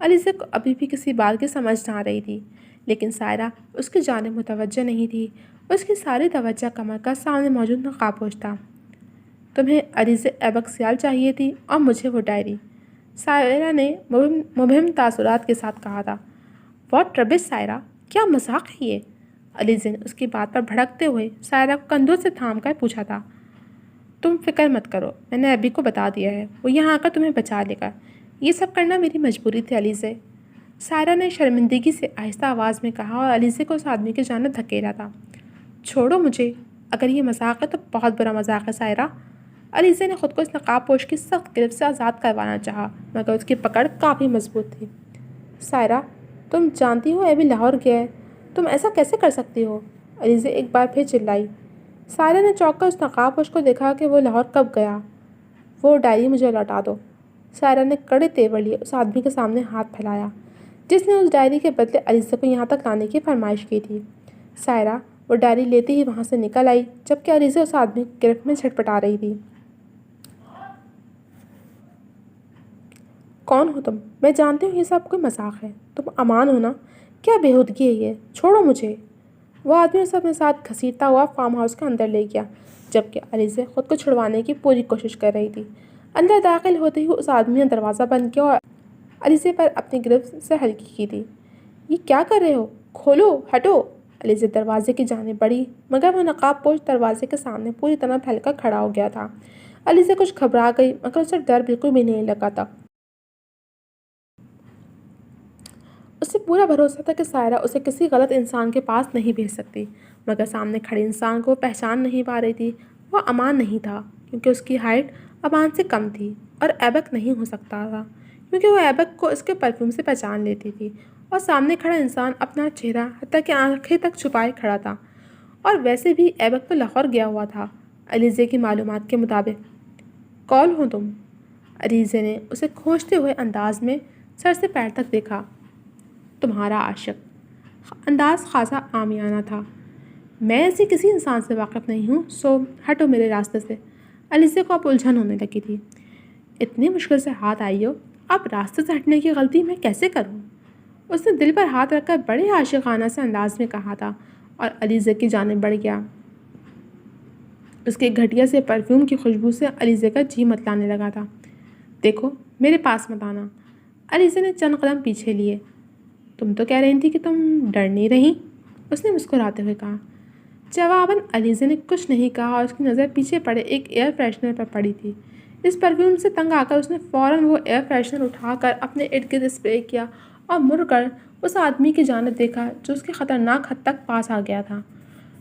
الیزا کو ابھی بھی کسی بات کی سمجھ نہ آ رہی تھی، لیکن سائرہ اس کی جانب متوجہ نہیں تھی۔ اس کی ساری توجہ کمر کا سامنے موجود نقاب پوش تھا۔ تمہیں الیزا ایبک سیال چاہیے تھی اور مجھے وہ ڈائری، سائرہ نے مبہم تاثرات کے ساتھ کہا تھا۔ واٹ ربش سائرہ، کیا مذاق ہے یہ؟ الیزا نے اس کی بات پر بھڑکتے ہوئے سائرہ کو کندھوں سے تھام کر پوچھا تھا۔ تم فکر مت کرو، میں نے ابھی کو بتا دیا ہے، وہ یہاں آ کر تمہیں بچا لے گا۔ یہ سب کرنا میری مجبوری تھی الیزا، سائرہ نے شرمندگی سے آہستہ آواز میں کہا اور الیزا کو اس آدمی کی جانب دھکیلا تھا۔ چھوڑو مجھے، اگر یہ مذاق ہے تو بہت برا مذاق ہے سائرہ۔ الیزا نے خود کو اس نقاب پوش کی سخت گرفت سے آزاد کروانا چاہا، مگر اس کی پکڑ کافی مضبوط تھی۔ سائرہ، تم جانتی ہو ایبی لاہور گیا ہے، تم ایسا کیسے کر سکتی ہو؟ الیزا ایک بار پھر چلائی۔ سائرہ نے چونک کر اس نقاب پوش کو دیکھا کہ وہ لاہور کب گیا۔ وہ ڈائری مجھے لوٹا دو۔ سائرہ نے کڑے تیور لیے اس آدمی کے سامنے ہاتھ پھیلایا جس نے اس ڈائری کے بدلے الیزا کو یہاں تک لانے کی فرمائش کی تھی۔ سائرہ وہ ڈائری لیتے ہی وہاں سے نکل آئی جبکہ الیزا اس آدمی کی گرفت میں چھٹپٹا رہی تھی۔ کون ہو تم؟ میں جانتی ہوں یہ سب کوئی مذاق ہے، تم امان ہو نا؟ کیا بےہودگی ہے یہ، چھوڑو مجھے۔ وہ آدمی اسے اپنے ساتھ گھسیٹتا ہوا فارم ہاؤس کے اندر لے گیا جبکہ الیزا خود کو چھڑوانے کی پوری کوشش کر رہی تھی۔ اندر داخل ہوتے ہی اس آدمی نے دروازہ بند کیا اور الیزا پر اپنی گرفت سے ہلکی کی تھی۔ یہ کیا کر رہے ہو؟ کھولو، ہٹو۔ الیزا دروازے کی جانب بڑھی مگر وہ نقاب پوش دروازے کے سامنے پوری طرح پھیل کر کھڑا ہو گیا تھا۔ الیزا کچھ گھبرا گئی مگر اسے ڈر بالکل بھی نہیں لگا تھا۔ اسے پورا بھروسہ تھا کہ سائرہ اسے کسی غلط انسان کے پاس نہیں بھیج سکتی، مگر سامنے کھڑے انسان کو وہ پہچان نہیں پا رہی تھی۔ وہ امان نہیں تھا کیونکہ اس کی ہائٹ امان سے کم تھی، اور ایبک نہیں ہو سکتا تھا کیونکہ وہ ایبک کو اس کے پرفیوم سے پہچان لیتی تھی، اور سامنے کھڑا انسان اپنا چہرہ حتیٰ کہ آنکھیں تک چھپائے کھڑا تھا، اور ویسے بھی ایبک تو لاہور گیا ہوا تھا۔ الیزا کی معلومات کے مطابق۔ کون ہو تم؟ الیزا نے اسے کھوجتے ہوئے انداز میں سر سے پیر تک دیکھا۔ تمہارا عاشق۔ انداز خاصا عامیانہ تھا۔ میں ایسی کسی انسان سے واقف نہیں ہوں، سو ہٹو میرے راستے سے۔ الیزا کو اب الجھن ہونے لگی تھی۔ اتنی مشکل سے ہاتھ آئی ہو، اب راستے سے ہٹنے کی غلطی میں کیسے کروں؟ اس نے دل پر ہاتھ رکھ کر بڑے عاشقانہ سے انداز میں کہا تھا اور الیزا کی جانب بڑھ گیا۔ اس کے گھٹیا سے پرفیوم کی خوشبو سے الیزا کا جی متلانے لگا تھا۔ دیکھو میرے پاس مت آنا۔ علیزہ نے چند قدم پیچھے لیے۔ تم تو کہہ رہی تھی کہ تم ڈر نہیں رہی، اس نے مسکراتے ہوئے کہا۔ جواباً علیزہ نے کچھ نہیں کہا اور اس کی نظر پیچھے پڑے ایک ایئر فریشنر پر پڑی تھی۔ اس پرفیوم سے تنگ آ کر اس نے فوراً وہ ایئر فریشنر اٹھا کر اپنے ارد گرد اسپرے کیا اور مڑ کر اس آدمی کی جانب دیکھا جو اس کے خطرناک حد تک پاس آ گیا تھا۔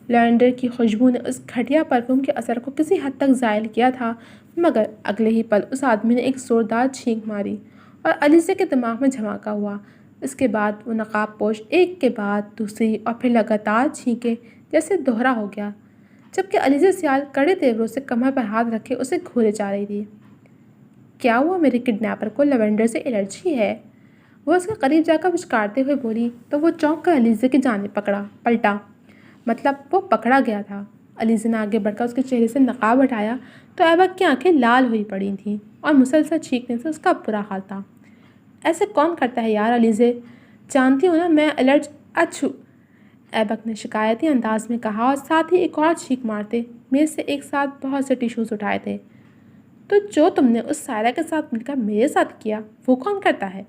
لیونڈر کی خوشبو نے اس گھٹیا پرفیوم کے اثر کو کسی حد تک زائل کیا تھا، مگر اگلے ہی پل اس آدمی نے ایک زوردار چھینک ماری اور علیزہ کے دماغ میں دھماکہ ہوا۔ اس کے بعد وہ نقاب پوش ایک کے بعد دوسری اور پھر لگاتار چھینکیں جیسے دوہرا ہو گیا، جبکہ علیزہ سیال کڑے تیوروں سے کمر پر ہاتھ رکھے اسے گھورے جا رہی تھی۔ کیا ہوا؟ میرے کڈنیپر کو لیونڈر سے الرجی ہے؟ وہ اس کے قریب جا کر پچکارتے ہوئے بولی تو وہ چونک کر علیزہ کی جانب پلٹا، مطلب وہ پکڑا گیا تھا۔ علیزہ نے آگے بڑھ کر اس کے چہرے سے نقاب ہٹایا تو ایبک کی آنکھیں لال ہوئی پڑی تھیں اور مسلسل چھینکنے سے اس کا برا حال تھا۔ ایسے کون کرتا ہے یار علیزہ، جانتی ہو نا میں اچھو، ایبک نے شکایتی انداز میں کہا اور ساتھ ہی ایک اور چھینک مارتے میز سے ایک ساتھ بہت سے ٹیشوز اٹھائے تھے۔ تو جو تم نے اس سائرہ کے ساتھ مل کر میرے ساتھ کیا وہ کون کرتا ہے؟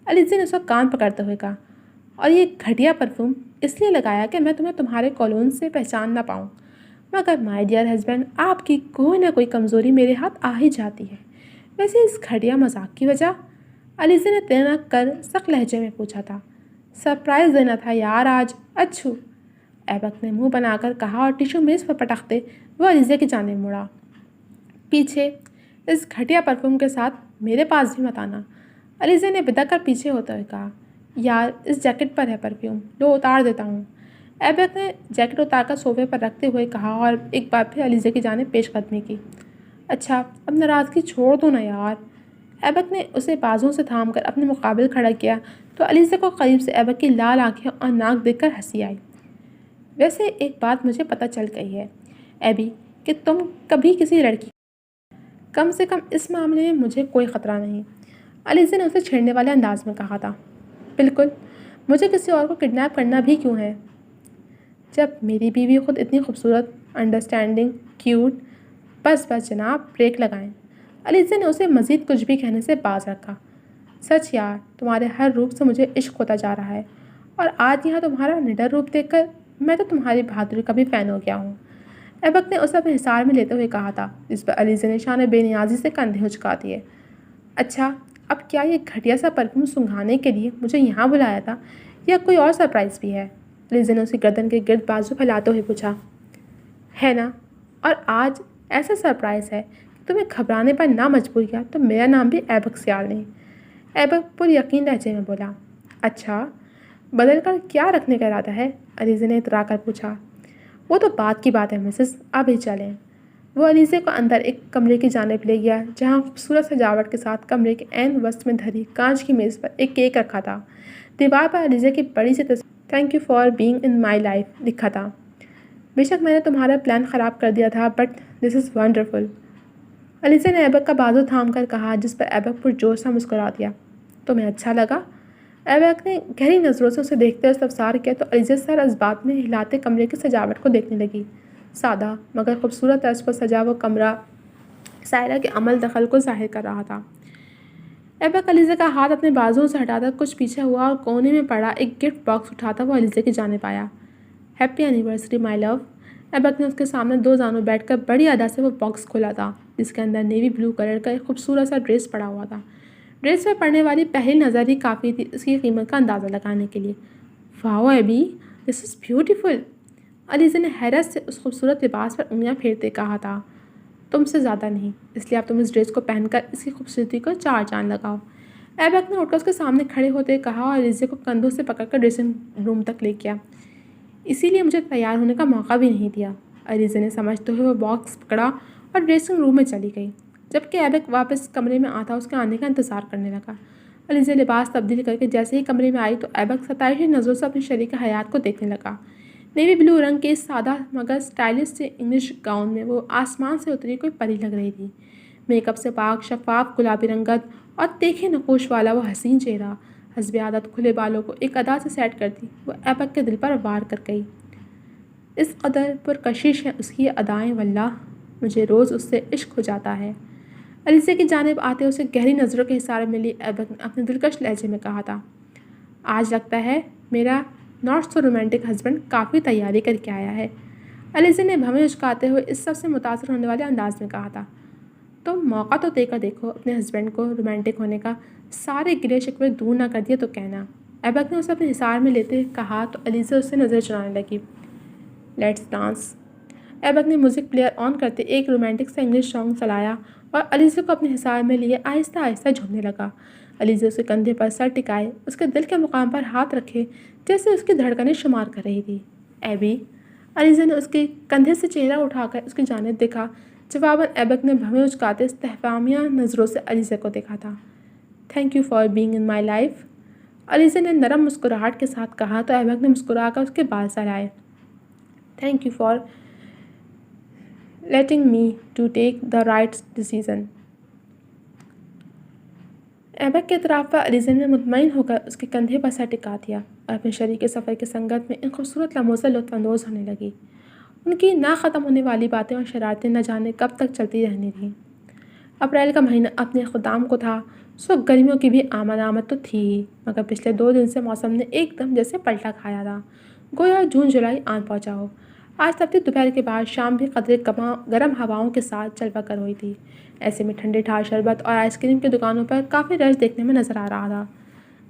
علیزہ نے اس کا کان پکڑتے ہوئے کہا، اور یہ گھٹیا پرفیوم اس لیے لگایا کہ میں تمہیں تمہارے کولون سے پہچان نہ پاؤں، مگر مائی ڈیئر ہسبینڈ آپ کی کوئی نہ کوئی کمزوری میرے ہاتھ آ ہی جاتی ہے۔ ویسے اس گھٹیا مذاق کی وجہ؟ علیزہ نے تینک کر سخت لہجے میں پوچھا تھا۔ سرپرائز دینا تھا یار آج، اچھو، ایبک نے منہ بنا کر کہا اور ٹیشو میز پر پٹکتے وہ علیزہ کی جانب مڑا۔ پیچھے اس گھٹیا پرفیوم کے ساتھ میرے پاس بھی مت آنا، علیزہ نے بدک کر پیچھے ہوتے ہوئے کہا۔ یار اس جیکٹ پر ہے پرفیوم، لو اتار دیتا ہوں، ایبک نے جیکٹ اتار کر صوفے پر رکھتے ہوئے کہا اور ایک بار پھر علیزہ کی جانب پیش قدمی کی۔ اچھا اب ناراضگی چھوڑ دو نا یار، ایبک نے اسے بازوں سے تھام کر اپنے مقابل کھڑا کیا تو علیزہ کو قریب سے ایبک کی لال آنکھیں اور ناک دیکھ کر ہنسی آئی۔ ویسے ایک بات مجھے پتہ چل گئی ہے ایبی کہ تم کبھی کسی لڑکی، کم سے کم اس معاملے میں مجھے کوئی خطرہ نہیں، علیزہ نے اسے چھیڑنے والے انداز میں کہا تھا۔ بالکل، مجھے کسی اور کو کڈنیپ کرنا بھی کیوں ہے جب میری بیوی خود اتنی خوبصورت، انڈرسٹینڈنگ، کیوٹ۔ بس جناب بریک لگائیں، علیزہ نے اسے مزید کچھ بھی کہنے سے باز رکھا۔ سچ یار تمہارے ہر روپ سے مجھے عشق ہوتا جا رہا ہے، اور آج یہاں تمہارا نڈر روپ دیکھ کر میں تو تمہاری بہادری کا بھی فین ہو گیا ہوں، ایبک نے اسے اپنے حصار میں لیتے ہوئے کہا تھا، جس پر علیزہ نے شان بے نیازی سے کندھے اچکا دیے۔ اچھا اب کیا یہ گھٹیا سا پرفیوم سنگھانے کے لیے مجھے یہاں بلایا تھا یا کوئی اور سرپرائز بھی ہے؟ علیزہ نے اسی گردن کے گرد بازو پھیلاتے ہوئے پوچھا۔ ہے نا، اور آج ایسا سرپرائز ہے کہ تمہیں گھبرانے پر نہ مجبور کیا تو میرا نام بھی ایبک سیال نہیں، ایبک پر یقین لہجے میں بولا۔ اچھا بدل کر کیا رکھنے کا ارادہ ہے؟ علیزہ نے اترا کر پوچھا۔ وہ تو بات کی بات ہے مسز، اب ہی چلیں۔ وہ علیزہ کو اندر ایک کمرے کی جانب لے گیا جہاں خوبصورت سجاوٹ کے ساتھ کمرے کے عین وسط میں دھری کانچ کی میز پر ایک کیک رکھا تھا۔ دیوار پر علیزہ کی بڑی سی تصویر thank you for being in my life لکھا تھا۔ بے شک میں نے تمہارا پلان خراب کر دیا تھا but this is wonderful, Alizeh نے ایبک کا بازو تھام کر کہا، جس پر ایبک پرجوش سا مسکرا دیا۔ تمہیں اچھا لگا؟ ایبک نے گہری نظروں سے اسے دیکھتے ہوئے استفسار کیا تو علیزہ سر اس بات میں ہلاتے کمرے کی سجاوٹ کو دیکھنے لگی۔ سادہ مگر خوبصورت طرز پر سجا وہ کمرہ سائرہ کے عمل دخل کو ظاہر کر رہا تھا۔ ایبک علیزہ کا ہاتھ اپنے بازوؤں سے ہٹا کر کچھ پیچھے ہوا اور کونے میں پڑا ایک گفٹ باکس اٹھاتا وہ علیزہ کی جانب آیا۔ ہیپی اینیورسری مائی لو، ایبک نے اس کے سامنے دو زانوں بیٹھ کر بڑی ادا سے وہ باکس کھولا تھا جس کے اندر نیوی بلو کلر کا ایک خوبصورت سا ڈریس پڑا ہوا تھا۔ ڈریس پہ پڑنے والی پہلی نظر ہی کافی تھی اس کی قیمت کا اندازہ لگانے کے لیے۔ Wow Abby this is beautiful, Aliza نے حیرت سے اس خوبصورت لباس پر انگلیاں پھیرتے کہا تھا۔ تم سے زیادہ نہیں، اس لیے اب تم اس ڈریس کو پہن کر اس کی خوبصورتی کو چار چاند لگاؤ، ایبک نے اٹھ کر اس کے سامنے کھڑے ہوتے کہا اور علیزہ کو کندھوں سے پکڑ کر ڈریسنگ روم تک لے گیا۔ اسی لیے مجھے تیار ہونے کا موقع بھی نہیں دیا، علیزہ نے سمجھتے ہوئے وہ باکس پکڑا اور ڈریسنگ روم میں چلی گئی، جبکہ ایبک واپس کمرے میں آتا اس کے آنے کا انتظار کرنے لگا۔ علیزہ لباس تبدیل کر کے جیسے ہی کمرے میں آئی تو ایبک ستائشی نظروں سے اپنی شریک حیات کو دیکھنے لگا۔ نیوی بلو رنگ کے سادہ مگر اسٹائلش سے انگلش گاؤن میں وہ آسمان سے اتری کوئی پری لگ رہی تھی۔ میک اپ سے پاک شفاف گلابی رنگت اور تیکھے نقوش والا وہ حسین چہرہ حسب عادت کھلے بالوں کو ایک ادا سے سیٹ کرتی وہ ایبک کے دل پر وار کر گئی۔ اس قدر پرکشش ہے اس کی ادائیں، واللہ مجھے روز اس سے عشق ہو جاتا ہے، علیزہ کی جانب آتے اسے گہری نظروں کے حصار ملی ایبک نے اپنے دلکش لہجے میں کہا تھا، آج لگتا ہے میرا ناٹ سو رومانٹک ہسبینڈ کافی تیاری کر کے آیا ہے۔ علیزہ نے بھویں اچکاتے ہوئے اس سب سے متاثر ہونے والے انداز میں کہا تھا، تم موقع تو دے کر دیکھو اپنے ہسبینڈ کو رومانٹک ہونے کا، سارے گلے شکوے دور نہ کر دیے تو کہنا۔ ایبک نے اسے اپنے حصار میں لیتے کہا تو علیزہ اس سے نظر چرانے لگی۔ Let's dance. ایبک نے میوزک پلیئر آن کرتے ایک رومانٹک سا انگلش سانگ چلایا اور علیزہ کو اپنے حصار میں لیے آہستہ آہستہ جھومنے لگا۔ علیزہ اس کے کندھے پر سر ٹکائے اس کے دل کے مقام پر ہاتھ رکھے جیسے اس کی دھڑکنیں شمار کر رہی تھی۔ ایبی، علیزہ نے اس کے کندھے سے چہرہ اٹھا کر اس کی جانب دیکھا۔ جواباً ایبک نے بھویں اچکاتے استفہامیہ نظروں سے علیزہ کو دیکھا تھا۔ Thank you for being in my life, Alizeh نے نرم مسکراہٹ کے ساتھ کہا تو ایبک نے مسکرا کر اس کے بال سہلائے۔ Thank you for letting me to take the right decision. Aibak کے اعتراف پر علیزہ نے مطمئن ہو کر اس کے کندھے پر سر ٹکا دیا اور اپنے شریک سفر کی سنگت میں ان خوبصورت لمحوں سے لطف اندوز ہونے لگی۔ ان کی نہ ختم ہونے والی باتیں اور شرارتیں نہ جانے کب تک چلتی رہنی تھیں۔ اپریل کا مہینہ اپنے اختتام کو تھا، سو گرمیوں کی بھی آمد تو تھی ہی، مگر پچھلے 2 دن سے موسم نے ایک دم جیسے پلٹا کھایا تھا، گویا جون جولائی آن پہنچا ہو۔ آج تپتی دوپہر کے بعد شام بھی قدرے گرم ہواؤں کے ساتھ چل کر ہوئی تھی۔ ایسے میں ٹھنڈے ٹھار شربت اور آئس کریم کی دکانوں پر کافی رش دیکھنے میں نظر آ رہا تھا۔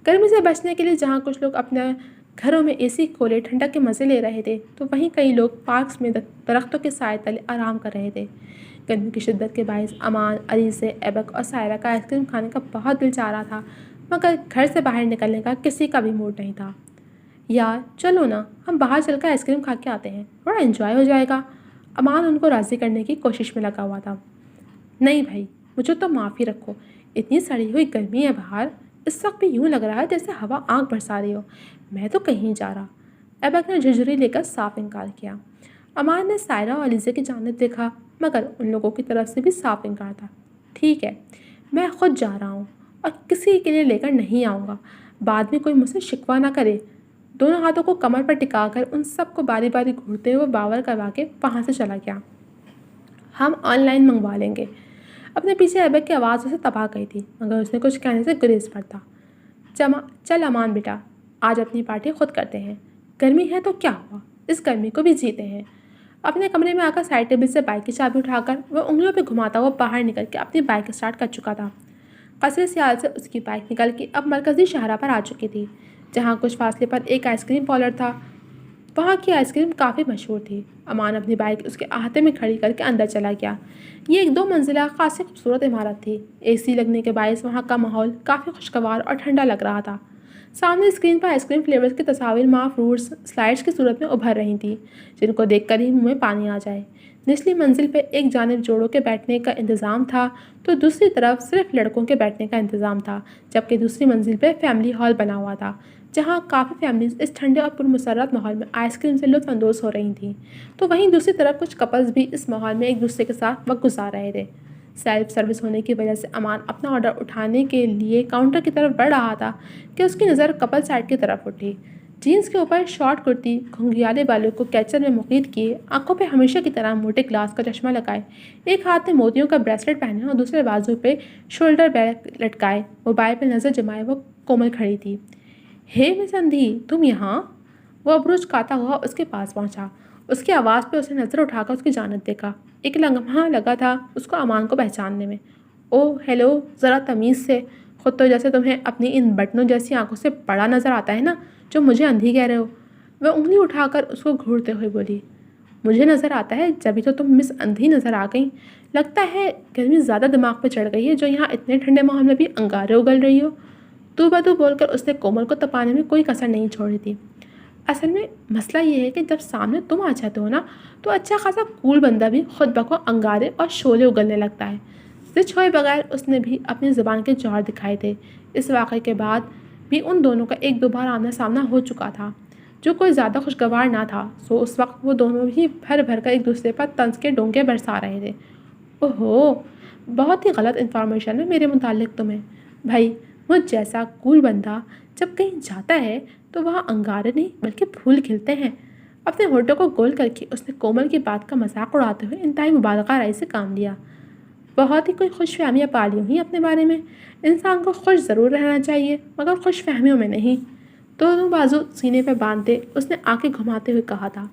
گرمی سے بچنے کے لیے جہاں کچھ لوگ اپنے گھروں میں اے سی کھولے ٹھنڈک کے مزے لے رہے تھے تو وہیں کئی لوگ پارکس میں درختوں کے سائے تلے آرام کر رہے تھے۔ گرمی کی شدت کے باعث امان، علیزہ، ایبک اور سائرہ کا آئس کریم کھانے کا بہت دل چاہ رہا تھا، مگر گھر سے باہر نکلنے کا کسی کا بھی موڈ نہیں تھا۔ یار چلو نا، ہم باہر چل کر آئس کریم کھا کے آتے ہیں، تھوڑا انجوائے ہو جائے گا۔ امان ان کو راضی کرنے کی کوشش میں لگا ہوا تھا۔ نہیں بھائی، مجھے تو معافی رکھو، اتنی سڑی ہوئی گرمی ہے باہر، اس وقت بھی یوں لگ رہا ہے جیسے ہوا آنکھ برسا رہی ہو، میں تو کہیں جا رہا۔ ایبک نے جھرجھری لے کر صاف انکار کیا۔ امان نے سائرہ اور علیزہ کی جانب دیکھا، مگر ان لوگوں کی طرف سے بھی صاف انکار تھا۔ ٹھیک ہے، میں خود جا رہا ہوں اور کسی کے لیے لے کر نہیں آؤں گا، بعد میں کوئی مجھ سے شکوہ نہ کرے۔ دونوں ہاتھوں کو کمر پر ٹکا کر ان سب کو باری باری گھورتے ہوئے باور کروا کے وہاں سے چلا گیا۔ ہم آن لائن منگوا لیں گے۔ اپنے پیچھے ایبک کی آواز اسے تباہ گئی تھی، مگر اس نے کچھ کہنے سے گریز پر تھا۔ چل امان بیٹا، آج اپنی پارٹی خود کرتے ہیں، گرمی ہے تو کیا ہوا، اس گرمی کو بھی جیتے ہیں۔ اپنے کمرے میں آ کر سائڈ ٹیبل سے بائک کی چابی اٹھا کر وہ انگلیوں پہ گھماتا ہوا باہر نکل کے اپنی بائک اسٹارٹ کر چکا تھا۔ قصر سیال سے اس کی بائک نکل کے اب مرکزی شاہراہ پر آ چکی تھی، جہاں کچھ فاصلے پر ایک آئس کریم پارلر تھا۔ وہاں کی آئس کریم کافی مشہور تھی۔ امان اپنی بائک اس کے احاطے میں کھڑی کر کے اندر چلا گیا۔ یہ ایک 2 منزلہ خاصی خوبصورت عمارت تھی۔ اے سی لگنے کے باعث وہاں کا ماحول کافی خوشگوار اور ٹھنڈا لگ رہا تھا۔ سامنے اسکرین پر آئس کریم فلیورز کی تصاویر ماں فروٹس سلائڈس کی صورت میں ابھر رہی تھیں، جن کو دیکھ کر ہی منہ میں پانی آ جائے۔ نچلی منزل پہ ایک جانب جوڑوں کے بیٹھنے کا انتظام تھا تو دوسری طرف صرف لڑکوں کے بیٹھنے کا انتظام تھا، جبکہ دوسری منزل پہ فیملی ہال بنا ہوا تھا، جہاں کافی فیملیز اس ٹھنڈے اور پرمسرت ماحول میں آئس کریم سے لطف اندوز ہو رہی تھیں، تو وہیں دوسری طرف کچھ کپلز بھی اس ماحول میں ایک دوسرے کے ساتھ وقت گزار رہے تھے۔ سیلف سروس ہونے کی وجہ سے امان اپنا آرڈر اٹھانے کے لیے کاؤنٹر کی طرف بڑھ رہا تھا کہ اس کی نظر کپل سائڈ کی طرف اٹھی۔ جینس کے اوپر شارٹ کرتی، گھنگھریالے بالوں کو کیچر میں مقید کیے، آنکھوں پہ ہمیشہ کی طرح موٹے گلاس کا چشمہ لگائے، ایک ہاتھ میں موتیوں کا بریسلٹ پہنے اور دوسرے بازو پہ شولڈر بیگ لٹکائے موبائل پہ نظر جمائے وہ کومل کھڑی تھی۔ ہے مس اندھی، تم یہاں؟ وہ ابروچ کاتا ہوا اس کے پاس پہنچا۔ اس کی آواز پہ اسے نظر اٹھا کر اس کی جانب دیکھا۔ ایک لمحہ لگا تھا اس کو امان کو پہچاننے میں۔ او ہیلو، ذرا تمیز سے، خود تو جیسے تمہیں اپنی ان بٹنوں جیسی آنکھوں سے بڑا نظر آتا ہے نا، جو مجھے اندھی کہہ رہے ہو۔ وہ انگلی اٹھا کر اس کو گھورتے ہوئے بولی۔ مجھے نظر آتا ہے جبھی تو تم مس اندھی نظر آ گئیں۔ لگتا ہے گرمی زیادہ دماغ پہ چڑھ گئی ہے جو یہاں اتنے ٹھنڈے ماحول میں بھی انگارے اگل رہی ہو۔ تو بدو بول کر اس نے کومل کو تپانے میں کوئی کسر نہیں چھوڑی تھی۔ اصل میں مسئلہ یہ ہے کہ جب سامنے تم آ جاتے ہو نا تو اچھا خاصا کول بندہ بھی خود بخود انگارے اور شعلے اگلنے لگتا ہے۔ زچ ہوئے بغیر اس نے بھی اپنی زبان کے جوہر دکھائے تھے۔ اس واقعے کے بعد بھی ان دونوں کا 1-2 بار آمنا سامنا ہو چکا تھا، جو کوئی زیادہ خوشگوار نہ تھا، سو اس وقت وہ دونوں ہی بھر بھر کر ایک دوسرے پر طنز کے ڈونگے برسا رہے تھے۔ اوہو، بہت ہی غلط انفارمیشن ہے میرے متعلق تمہیں۔ بھائی، مجھ جیسا کول بندہ جب کہیں جاتا ہے تو وہاں انگارے نہیں بلکہ پھول کھلتے ہیں۔ اپنے ہونٹوں کو گول کر کے اس نے کومل کی بات کا مذاق اڑاتے ہوئے انتہائی مبالغہ رائی سے کام لیا۔ بہت ہی کوئی خوش فہمیاں پالی ہوئی اپنے بارے میں۔ انسان کو خوش ضرور رہنا چاہیے مگر خوش فہمیوں میں نہیں۔ دونوں بازو سینے پہ باندھتے اس نے آنکھیں گھماتے ہوئے کہا تھا۔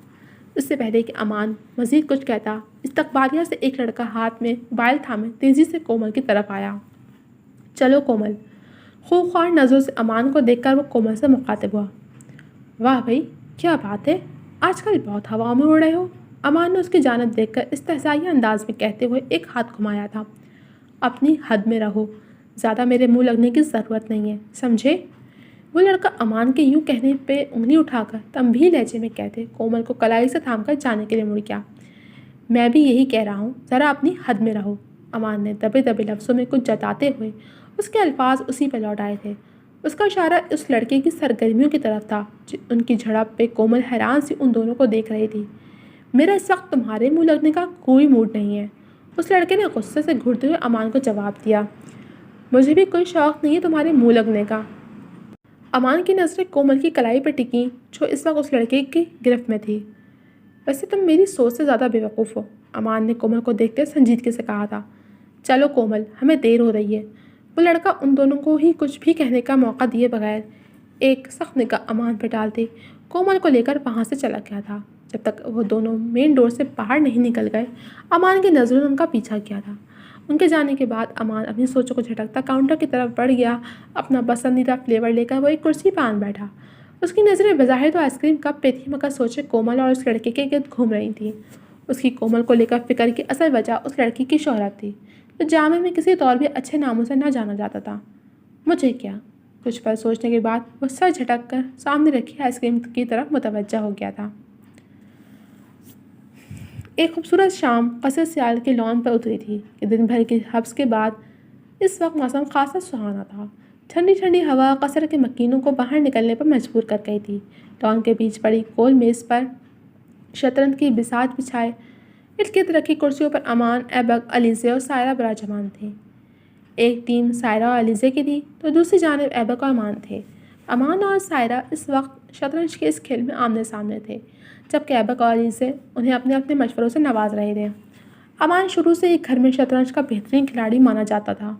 اس سے پہلے کہ امان مزید کچھ کہتا، استقبالیہ سے ایک لڑکا ہاتھ میں موبائل تھامے تیزی سے کومل کی طرف آیا۔ چلو کومل۔ خوخوار نظروں سے امان کو دیکھ کر وہ کومل سے مخاطب ہوا۔ واہ بھائی، کیا بات ہے، آج کل بہت ہواؤں میں اڑ رہے ہو۔ امان نے اس کی جانب دیکھ کر استہزائیہ انداز میں کہتے ہوئے ایک ہاتھ گھمایا تھا۔ اپنی حد میں رہو، زیادہ میرے منہ لگنے کی ضرورت نہیں ہے، سمجھے؟ وہ لڑکا امان کے یوں کہنے پہ انگلی اٹھا کر تنبیہی لہجے میں کہتے کومل کو کلائی سے تھام کر جانے کے لیے مڑ گیا۔ میں بھی یہی کہہ رہا ہوں، ذرا اپنی حد میں رہو۔ امان نے دبے دبے لفظوں میں کچھ جتاتے ہوئے اس کے الفاظ اسی پہ لوٹ آئے تھے۔ اس کا اشارہ اس لڑکے کی سرگرمیوں کی طرف تھا۔ ان کی جھڑپ پہ کومل حیران سی ان دونوں کو دیکھ رہی تھی۔ میرا اس وقت تمہارے منہ لگنے کا کوئی موڈ نہیں ہے، اس لڑکے نے غصے سے گھڑتے ہوئے امان کو جواب دیا۔ مجھے بھی کوئی شوق نہیں ہے تمہارے منہ لگنے کا۔ امان کی نظریں کومل کی کلائی پہ ٹکیں جو اس وقت اس لڑکے کی گرفت میں تھی۔ ویسے تم میری سوچ سے زیادہ بے وقوف ہو، امان نے کومل کو دیکھتے سنجیدگی سے کہا تھا۔ چلو کومل، ہمیں دیر ہو رہی ہے۔ وہ لڑکا ان دونوں کو ہی کچھ بھی کہنے کا موقع دیے بغیر ایک سخت نگاہ امان پہ ڈالتے کومل کو لے کر وہاں سے چلا گیا تھا۔ جب تک وہ دونوں مین ڈور سے باہر نہیں نکل گئے، امان کی نظروں نے ان کا پیچھا کیا تھا۔ ان کے جانے کے بعد امان اپنی سوچوں کو جھٹکتا کاؤنٹر کی طرف بڑھ گیا۔ اپنا پسندیدہ فلیور لے کر وہ ایک کرسی پہ آن بیٹھا۔ اس کی نظریں بظاہر تو آئس کریم کپ پہ تھی مگر سوچیں کومل اور اس لڑکے کے گرد گھوم رہی تھیں۔ اس کی کومل کو لے کر فکر کی اصل وجہ اس لڑکی کی شہرت تھی جو جامعہ میں کسی طور بھی اچھے ناموں سے نہ جانا جاتا تھا۔ مجھے کیا؟ کچھ پل سوچنے کے بعد وہ سر جھٹک کر سامنے رکھی آئس کریم کی طرف متوجہ ہو گیا تھا۔ ایک خوبصورت شام قصر سیال کے لان پر اتری تھی کہ دن بھر کی حبس کے بعد اس وقت موسم خاصا سہانا تھا۔ ٹھنڈی ٹھنڈی ہوا قصر کے مکینوں کو باہر نکلنے پر مجبور کر گئی تھی۔ لان کے بیچ پڑی گول میز پر شطرنج کی بساط بچھائے ارد گرد رکھی کرسیوں پر امان، ایبک، علیزے اور سائرہ براجمان تھے۔ ایک ٹیم سائرہ اور علیزے کی تھی تو دوسری جانب ایبک اور امان تھے۔ امان اور سائرہ اس وقت شطرنج کے اس کھیل میں آمنے سامنے تھے جبکہ ایبک اور علیزے انہیں اپنے اپنے مشوروں سے نواز رہے تھے۔ امان شروع سے ہی گھر میں شطرنج کا بہترین کھلاڑی مانا جاتا تھا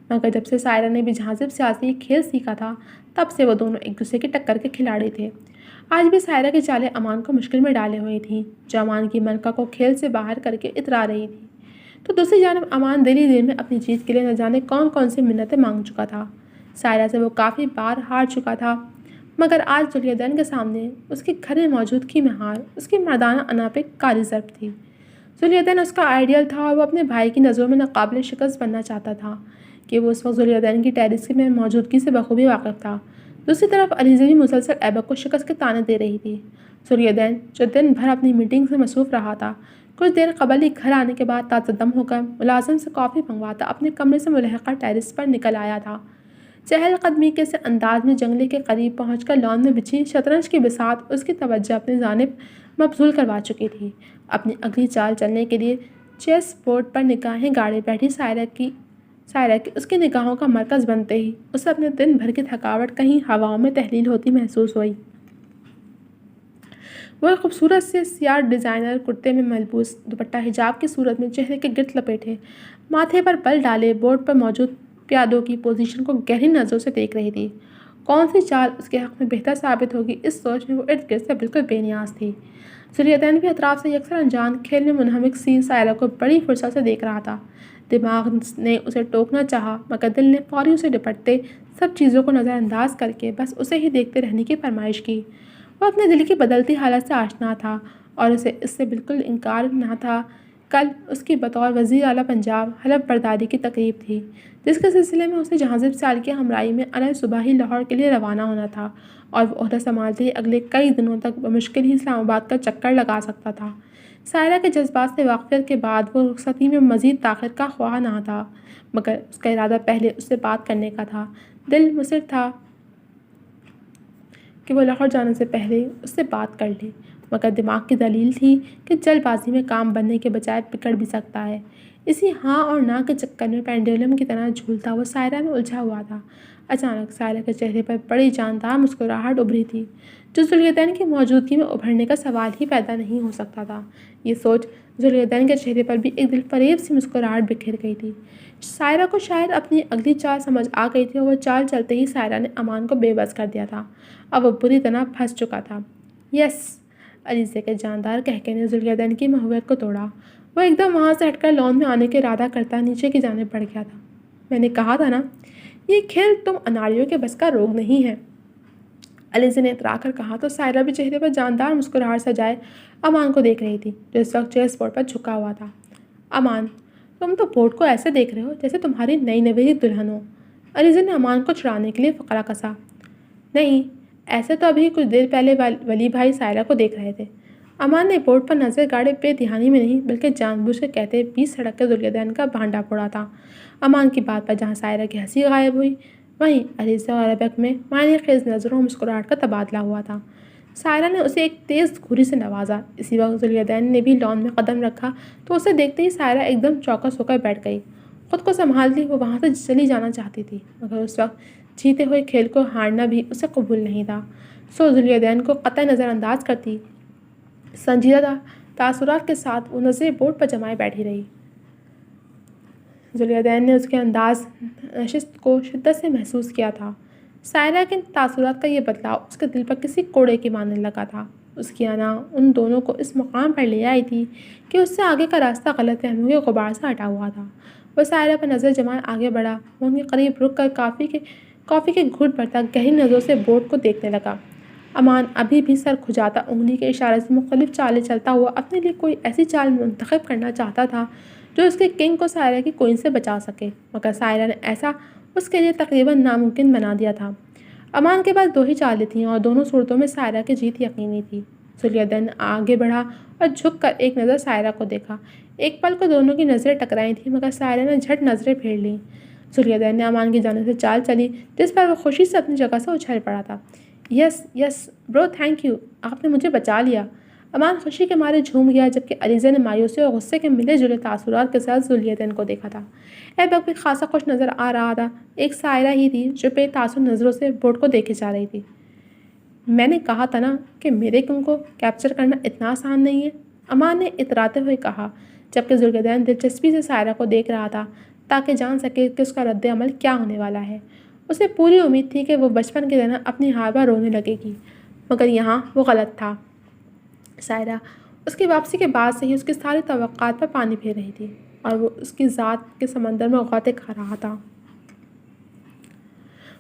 مگر جب سے سائرہ نے بھی جھانزب سیاسی یہ کھیل سیکھا تھا تب سے وہ دونوں ایک دوسرے کی ٹکر کے کھلاڑی تھے۔ آج بھی سائرہ کی چالیں امان کو مشکل میں ڈالے ہوئی تھیں جو امان کی ملکہ کو کھیل سے باہر کر کے اترا رہی تھی، تو دوسری جانب امان دل ہی دل میں اپنی جیت کے لیے نہ جانے کون کون سی منتیں مانگ چکا تھا۔ سائرہ سے وہ کافی بار ہار چکا تھا مگر آج ذوالدین کے سامنے اس کی گھر میں موجودگی میں ہار اس کی مردانہ انا پہ کاری ضرب تھی۔ ذوالدین اس کا آئیڈیل تھا اور وہ اپنے بھائی کی نظروں میں ناقابل شکست بننا چاہتا تھا کہ وہ اس وقت ذوالدین کی ٹیرس میں موجودگی سے بخوبی واقف تھا۔ دوسری طرف علیزہ بھی مسلسل ایبک کو شکست کے طعنے دے رہی تھی۔ ذوالدین جو دن بھر اپنی میٹنگ سے مصروف رہا تھا کچھ دیر قبل ہی گھر آنے کے بعد تازہ دم ہو کر ملازم سے کافی منگواتا اپنے کمرے سے ملحقہ ٹیرس پر نکل آیا تھا۔ چہل قدمی کے سے انداز میں جنگلے کے قریب پہنچ کر لان میں بچھی شطرنج کی بساط اس کی توجہ اپنی جانب مبذول کروا چکی تھی۔ اپنی اگلی چال چلنے کے لیے چیس بورڈ پر نگاہیں گاڑے بیٹھی سائرہ کی اس کی نگاہوں کا مرکز بنتے ہی اسے اپنے دن بھر کی تھکاوٹ کہیں ہواؤں میں تحلیل ہوتی محسوس ہوئی۔ وہ ایک خوبصورت سے سیاہ ڈیزائنر کرتے میں ملبوس، دوپٹہ حجاب کی صورت میں چہرے کے گرد لپیٹے، ماتھے پر بل ڈالے بورڈ پر موجود پیادوں کی پوزیشن کو گہری نظروں سے دیکھ رہی تھی۔ کون سی چال اس کے حق میں بہتر ثابت ہوگی اس سوچ میں وہ ارد گرد سے بالکل بے نیاز تھی۔ ذوالدین بھی اطراف سے یکسر انجان کھیل میں منہمک سی سائرہ کو بڑی فرصت سے دیکھ رہا تھا۔ دماغ نے اسے ٹوکنا چاہا مگر دل نے فوری اسے ڈپٹتے سب چیزوں کو نظر انداز کر کے بس اسے ہی دیکھتے رہنے کی فرمائش کی۔ وہ اپنے دل کی بدلتی حالت سے آشنا تھا اور اسے اس سے بالکل انکار نہ تھا۔ کل اس کی بطور وزیر اعلیٰ پنجاب حلف برداری کی تقریب تھی جس کے سلسلے میں اسے جہانزیب سیال کی ہمراہی میں علیہ صبح ہی لاہور کے لیے روانہ ہونا تھا اور وہ عہدہ سنبھالتے ہی اگلے کئی دنوں تک بمشکل ہی اسلام آباد کا چکر لگا سکتا تھا۔ سائرہ کے جذبات سے واقفیت کے بعد وہ رخصتی میں مزید تاخیر کا خواہاں نہ تھا مگر اس کا ارادہ پہلے اس سے بات کرنے کا تھا۔ دل مصر تھا کہ وہ لاہور جانے سے پہلے اس سے بات کر لے مگر دماغ کی دلیل تھی کہ جلد بازی میں کام بننے کے بجائے بگڑ بھی سکتا ہے، اسی ہاں اور نہ کے چکر میں پینڈولم کی طرح جھولتا وہ سائرہ میں الجھا ہوا تھا۔ اچانک سائرہ کے چہرے پر بڑی جاندار مسکراہٹ ابھری تھی، جو ذوالقرنین کی موجودگی میں ابھرنے کا سوال ہی پیدا نہیں ہو سکتا تھا۔ یہ سوچ ذوالقرنین کے چہرے پر بھی ایک دل فریب سی مسکراہٹ بکھر گئی تھی۔ سائرہ کو شاید اپنی اگلی چال سمجھ آ گئی تھی اور وہ چال چلتے ہی سائرہ نے امان کو بے بس کر دیا تھا۔ اب وہ بری طرح پھنس چکا تھا۔ یس! علیزے کے جاندار کہکے نے ذوالقرنین کی محویت کو توڑا۔ وہ ایک دم وہاں سے ہٹ کر لان میں آنے کے ارادہ کرتا نیچے کی جانب بڑھ گیا تھا۔ میں نے کہا تھا نا، یہ کھیل تم اناڑیوں کے بس کا روگ نہیں ہے، علیزے نے اترا کر کہا تو سائرہ بھی چہرے پر جاندار مسکراہٹ سجائے امان کو دیکھ رہی تھی، جو اس وقت چیس بورڈ پر جھکا ہوا تھا۔ امان، تم تو بورڈ کو ایسے دیکھ رہے ہو جیسے تمہاری نئی نویلی دلہن ہو، علیزے نے امان کو چھڑانے کے لیے فقرہ کسا۔ نہیں، ایسے تو ابھی کچھ دیر پہلے ولی بھائی سائرہ کو دیکھ رہے تھے۔ امان نے بورڈ پر نظر گاڑے بے دھیانی میں نہیں بلکہ جان بوجھ کے کہتے 20 سڑک کے ذوالقرنین کا بھانڈا پھوڑا تھا۔ امان کی بات پر جہاں سائرہ کی ہنسی غائب ہوئی، وہیں علیزہ اور ایبک میں معنی خیز نظروں اور مسکراہٹ کا تبادلہ ہوا تھا۔ سائرہ نے اسے ایک تیز گھوری سے نوازا۔ اسی وقت ذوالقرنین نے بھی لان میں قدم رکھا تو اسے دیکھتے ہی سائرہ ایک دم چوکس ہو کر بیٹھ گئی۔ خود کو سنبھال لی وہ وہاں سے چلی جانا چاہتی تھی، مگر اس وقت جیتے ہوئے کھیل کو ہارنا بھی اسے قبول نہیں تھا۔ سو ذوالقرنین کو قطع نظر انداز کرتی سنجیدہ تاثرات کے ساتھ وہ نظریں بورڈ پر جمائے بیٹھی رہی۔ ذوالقرنین نے اس کے انداز نشست کو شدت سے محسوس کیا تھا۔ سائرہ کے تاثرات کا یہ بدلاؤ اس کے دل پر کسی کوڑے کے ماننے لگا تھا۔ اس کی انا ان دونوں کو اس مقام پر لے آئی تھی کہ اس سے آگے کا راستہ غلط فہمیوں کے غبار سے ہٹا ہوا تھا۔ وہ سائرہ پر نظر جمائے آگے بڑھا، وہ ان کے قریب رک کر کافی کے گھٹ بھر تک گہری نظروں سے بورڈ کو دیکھنے لگا۔ امان ابھی بھی سر کھجاتا انگلی کے اشارے سے مختلف چالیں چلتا ہوا اپنے لیے کوئی ایسی چال منتخب کرنا چاہتا تھا جو اس کے کنگ کو سائرہ کی کوئن سے بچا سکے، مگر سائرہ نے ایسا اس کے لیے تقریباً ناممکن بنا دیا تھا۔ امان کے پاس 2 ہی چالیں تھیں اور دونوں صورتوں میں سائرہ کی جیت یقینی تھی۔ ذوالقرنین آگے بڑھا اور جھک کر ایک نظر سائرہ کو دیکھا۔ ایک پل کو دونوں کی نظریں ٹکرائی تھیں، مگر سائرہ نے جھٹ نظریں پھیر لیں۔ ذوالقرنین نے امان کی جانب سے چال چلی جس پر وہ خوشی سے اپنی جگہ سے اچھل پڑا تھا۔ یس یس برو، تھینک یو، آپ نے مجھے بچا لیا۔ امان خوشی کے مارے جھوم گیا، جبکہ علیزہ نے مایوسی اور غصے کے ملے جلے تاثرات کے ساتھ ذوالقرنین کو دیکھا تھا۔ ایبک بھی خاصا خوش نظر آ رہا تھا۔ ایک سائرہ ہی تھی جو بے تاثر نظروں سے بورڈ کو دیکھے جا رہی تھی۔ میں نے کہا تھا نا کہ میرے کنگ کو کیپچر کرنا اتنا آسان نہیں ہے، امان نے اتراتے ہوئے کہا، جبکہ ذوالقرنین دلچسپی سے سائرہ کو دیکھ رہا تھا تاکہ جان سکے کہ اس کا رد عمل کیا ہونے والا ہے۔ اسے پوری امید تھی کہ وہ بچپن کی طرح اپنی ہار پر رونے لگے گی، مگر یہاں وہ غلط تھا۔ سائرہ اس کی واپسی کے بعد سے ہی اس کی ساری توقعات پر پانی پھیر رہی تھی اور وہ اس کی ذات کے سمندر میں غوطے کھا رہا تھا۔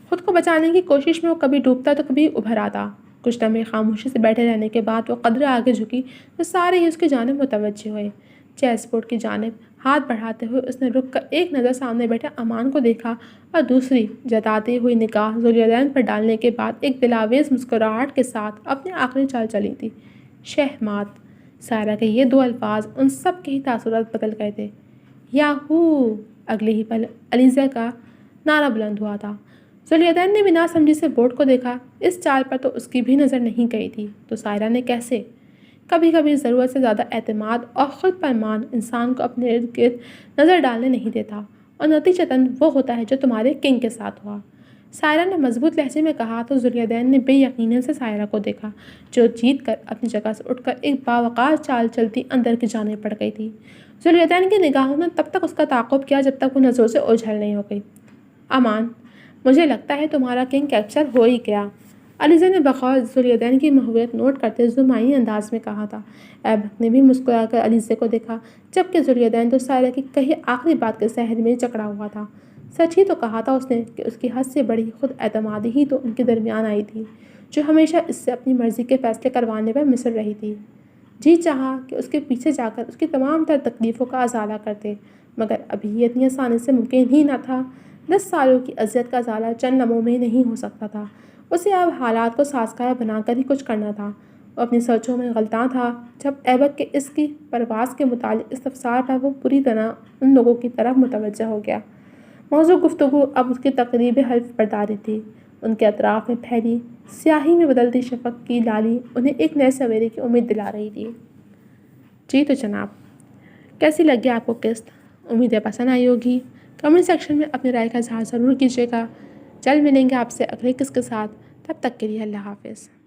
خود کو بچانے کی کوشش میں وہ کبھی ڈوبتا تو کبھی ابھر آتا۔ کچھ لمحے خاموشی سے بیٹھے رہنے کے بعد وہ قدرے آگے جھکی تو سارے ہی اس کی جانب متوجہ ہوئے۔ چیس بورڈ کی جانب ہاتھ بڑھاتے ہوئے اس نے رک کر ایک نظر سامنے بیٹھے امان کو دیکھا اور دوسری جتاتی ہوئی نگاہ ذوالقرنین پر ڈالنے کے بعد ایک دلاویز مسکراہٹ کے ساتھ اپنی آخری چال چلی تھی، شہمات۔ سائرہ کے یہ 2 الفاظ ان سب کے ہی تاثرات بدل گئے تھے۔ یاہو! اگلے ہی پل علیزہ کا نعرہ بلند ہوا تھا۔ ذوالقرنین نے بنا سمجھی سے بورڈ کو دیکھا۔ اس چال پر تو اس کی بھی نظر نہیں گئی تھی، تو سائرہ نے کیسے؟ کبھی کبھی ضرورت سے زیادہ اعتماد اور خود پر مان انسان کو اپنے ارد گرد نظر ڈالنے نہیں دیتا، اور نتیجتاً وہ ہوتا ہے جو تمہارے کنگ کے ساتھ ہوا۔ سائرہ نے مضبوط لہجے میں کہا تو ذوالقرنین نے بے یقینی سے سائرہ کو دیکھا، جو جیت کر اپنی جگہ سے اٹھ کر ایک باوقار چال چلتی اندر کی جانب پڑ گئی تھی۔ ذوالقرنین کی نگاہوں نے تب تک اس کا تعاقب کیا جب تک وہ نظروں سے اوجھل نہیں ہو گئی۔ امان، مجھے لگتا ہے تمہارا کنگ کیپچر ہو ہی گیا، علیزہ نے بغور ذوالقرنین کی محویت نوٹ کرتے زمائی انداز میں کہا تھا۔ ایبک نے بھی مسکرا کر علیزہ کو دیکھا، جبکہ ذوالقرنین تو سائرہ کی کہی آخری بات کے سحر میں جکڑا ہوا تھا۔ سچ ہی تو کہا تھا اس نے کہ اس کی حد سے بڑی خود اعتمادی ہی تو ان کے درمیان آئی تھی، جو ہمیشہ اس سے اپنی مرضی کے فیصلے کروانے پر مصر رہی تھی۔ جی چاہا کہ اس کے پیچھے جا کر اس کی تمام تر تکلیفوں کا ازالہ کرتے، مگر ابھی یہ اتنی آسانی سے ممکن ہی نہ تھا۔ 10 سالوں کی اذیت کا ازالہ چند لمحوں میں نہیں ہو سکتا تھا۔ اسے اب حالات کو سازگار بنا کر ہی کچھ کرنا تھا۔ وہ اپنی سوچوں میں غلطاں تھا جب ایبک کے اس کی پرواز کے متعلق استفسار پر وہ پوری طرح ان لوگوں کی طرف متوجہ ہو گیا۔ موضوع گفتگو اب اس کی تقریب حلف برداری تھی۔ ان کے اطراف میں پھیلی سیاہی میں بدلتی شفق کی لالی انہیں ایک نئے سویرے کی امید دلا رہی تھی۔ جی تو جناب، کیسی لگی آپ کو قسط؟ امید ہے پسند آئی ہوگی۔ کمنٹ سیکشن میں اپنی رائے کا اظہار ضرور کیجیے گا۔ جلد ملیں گے آپ سے اگلے قسط کے ساتھ، تب تک کے لیے اللہ حافظ۔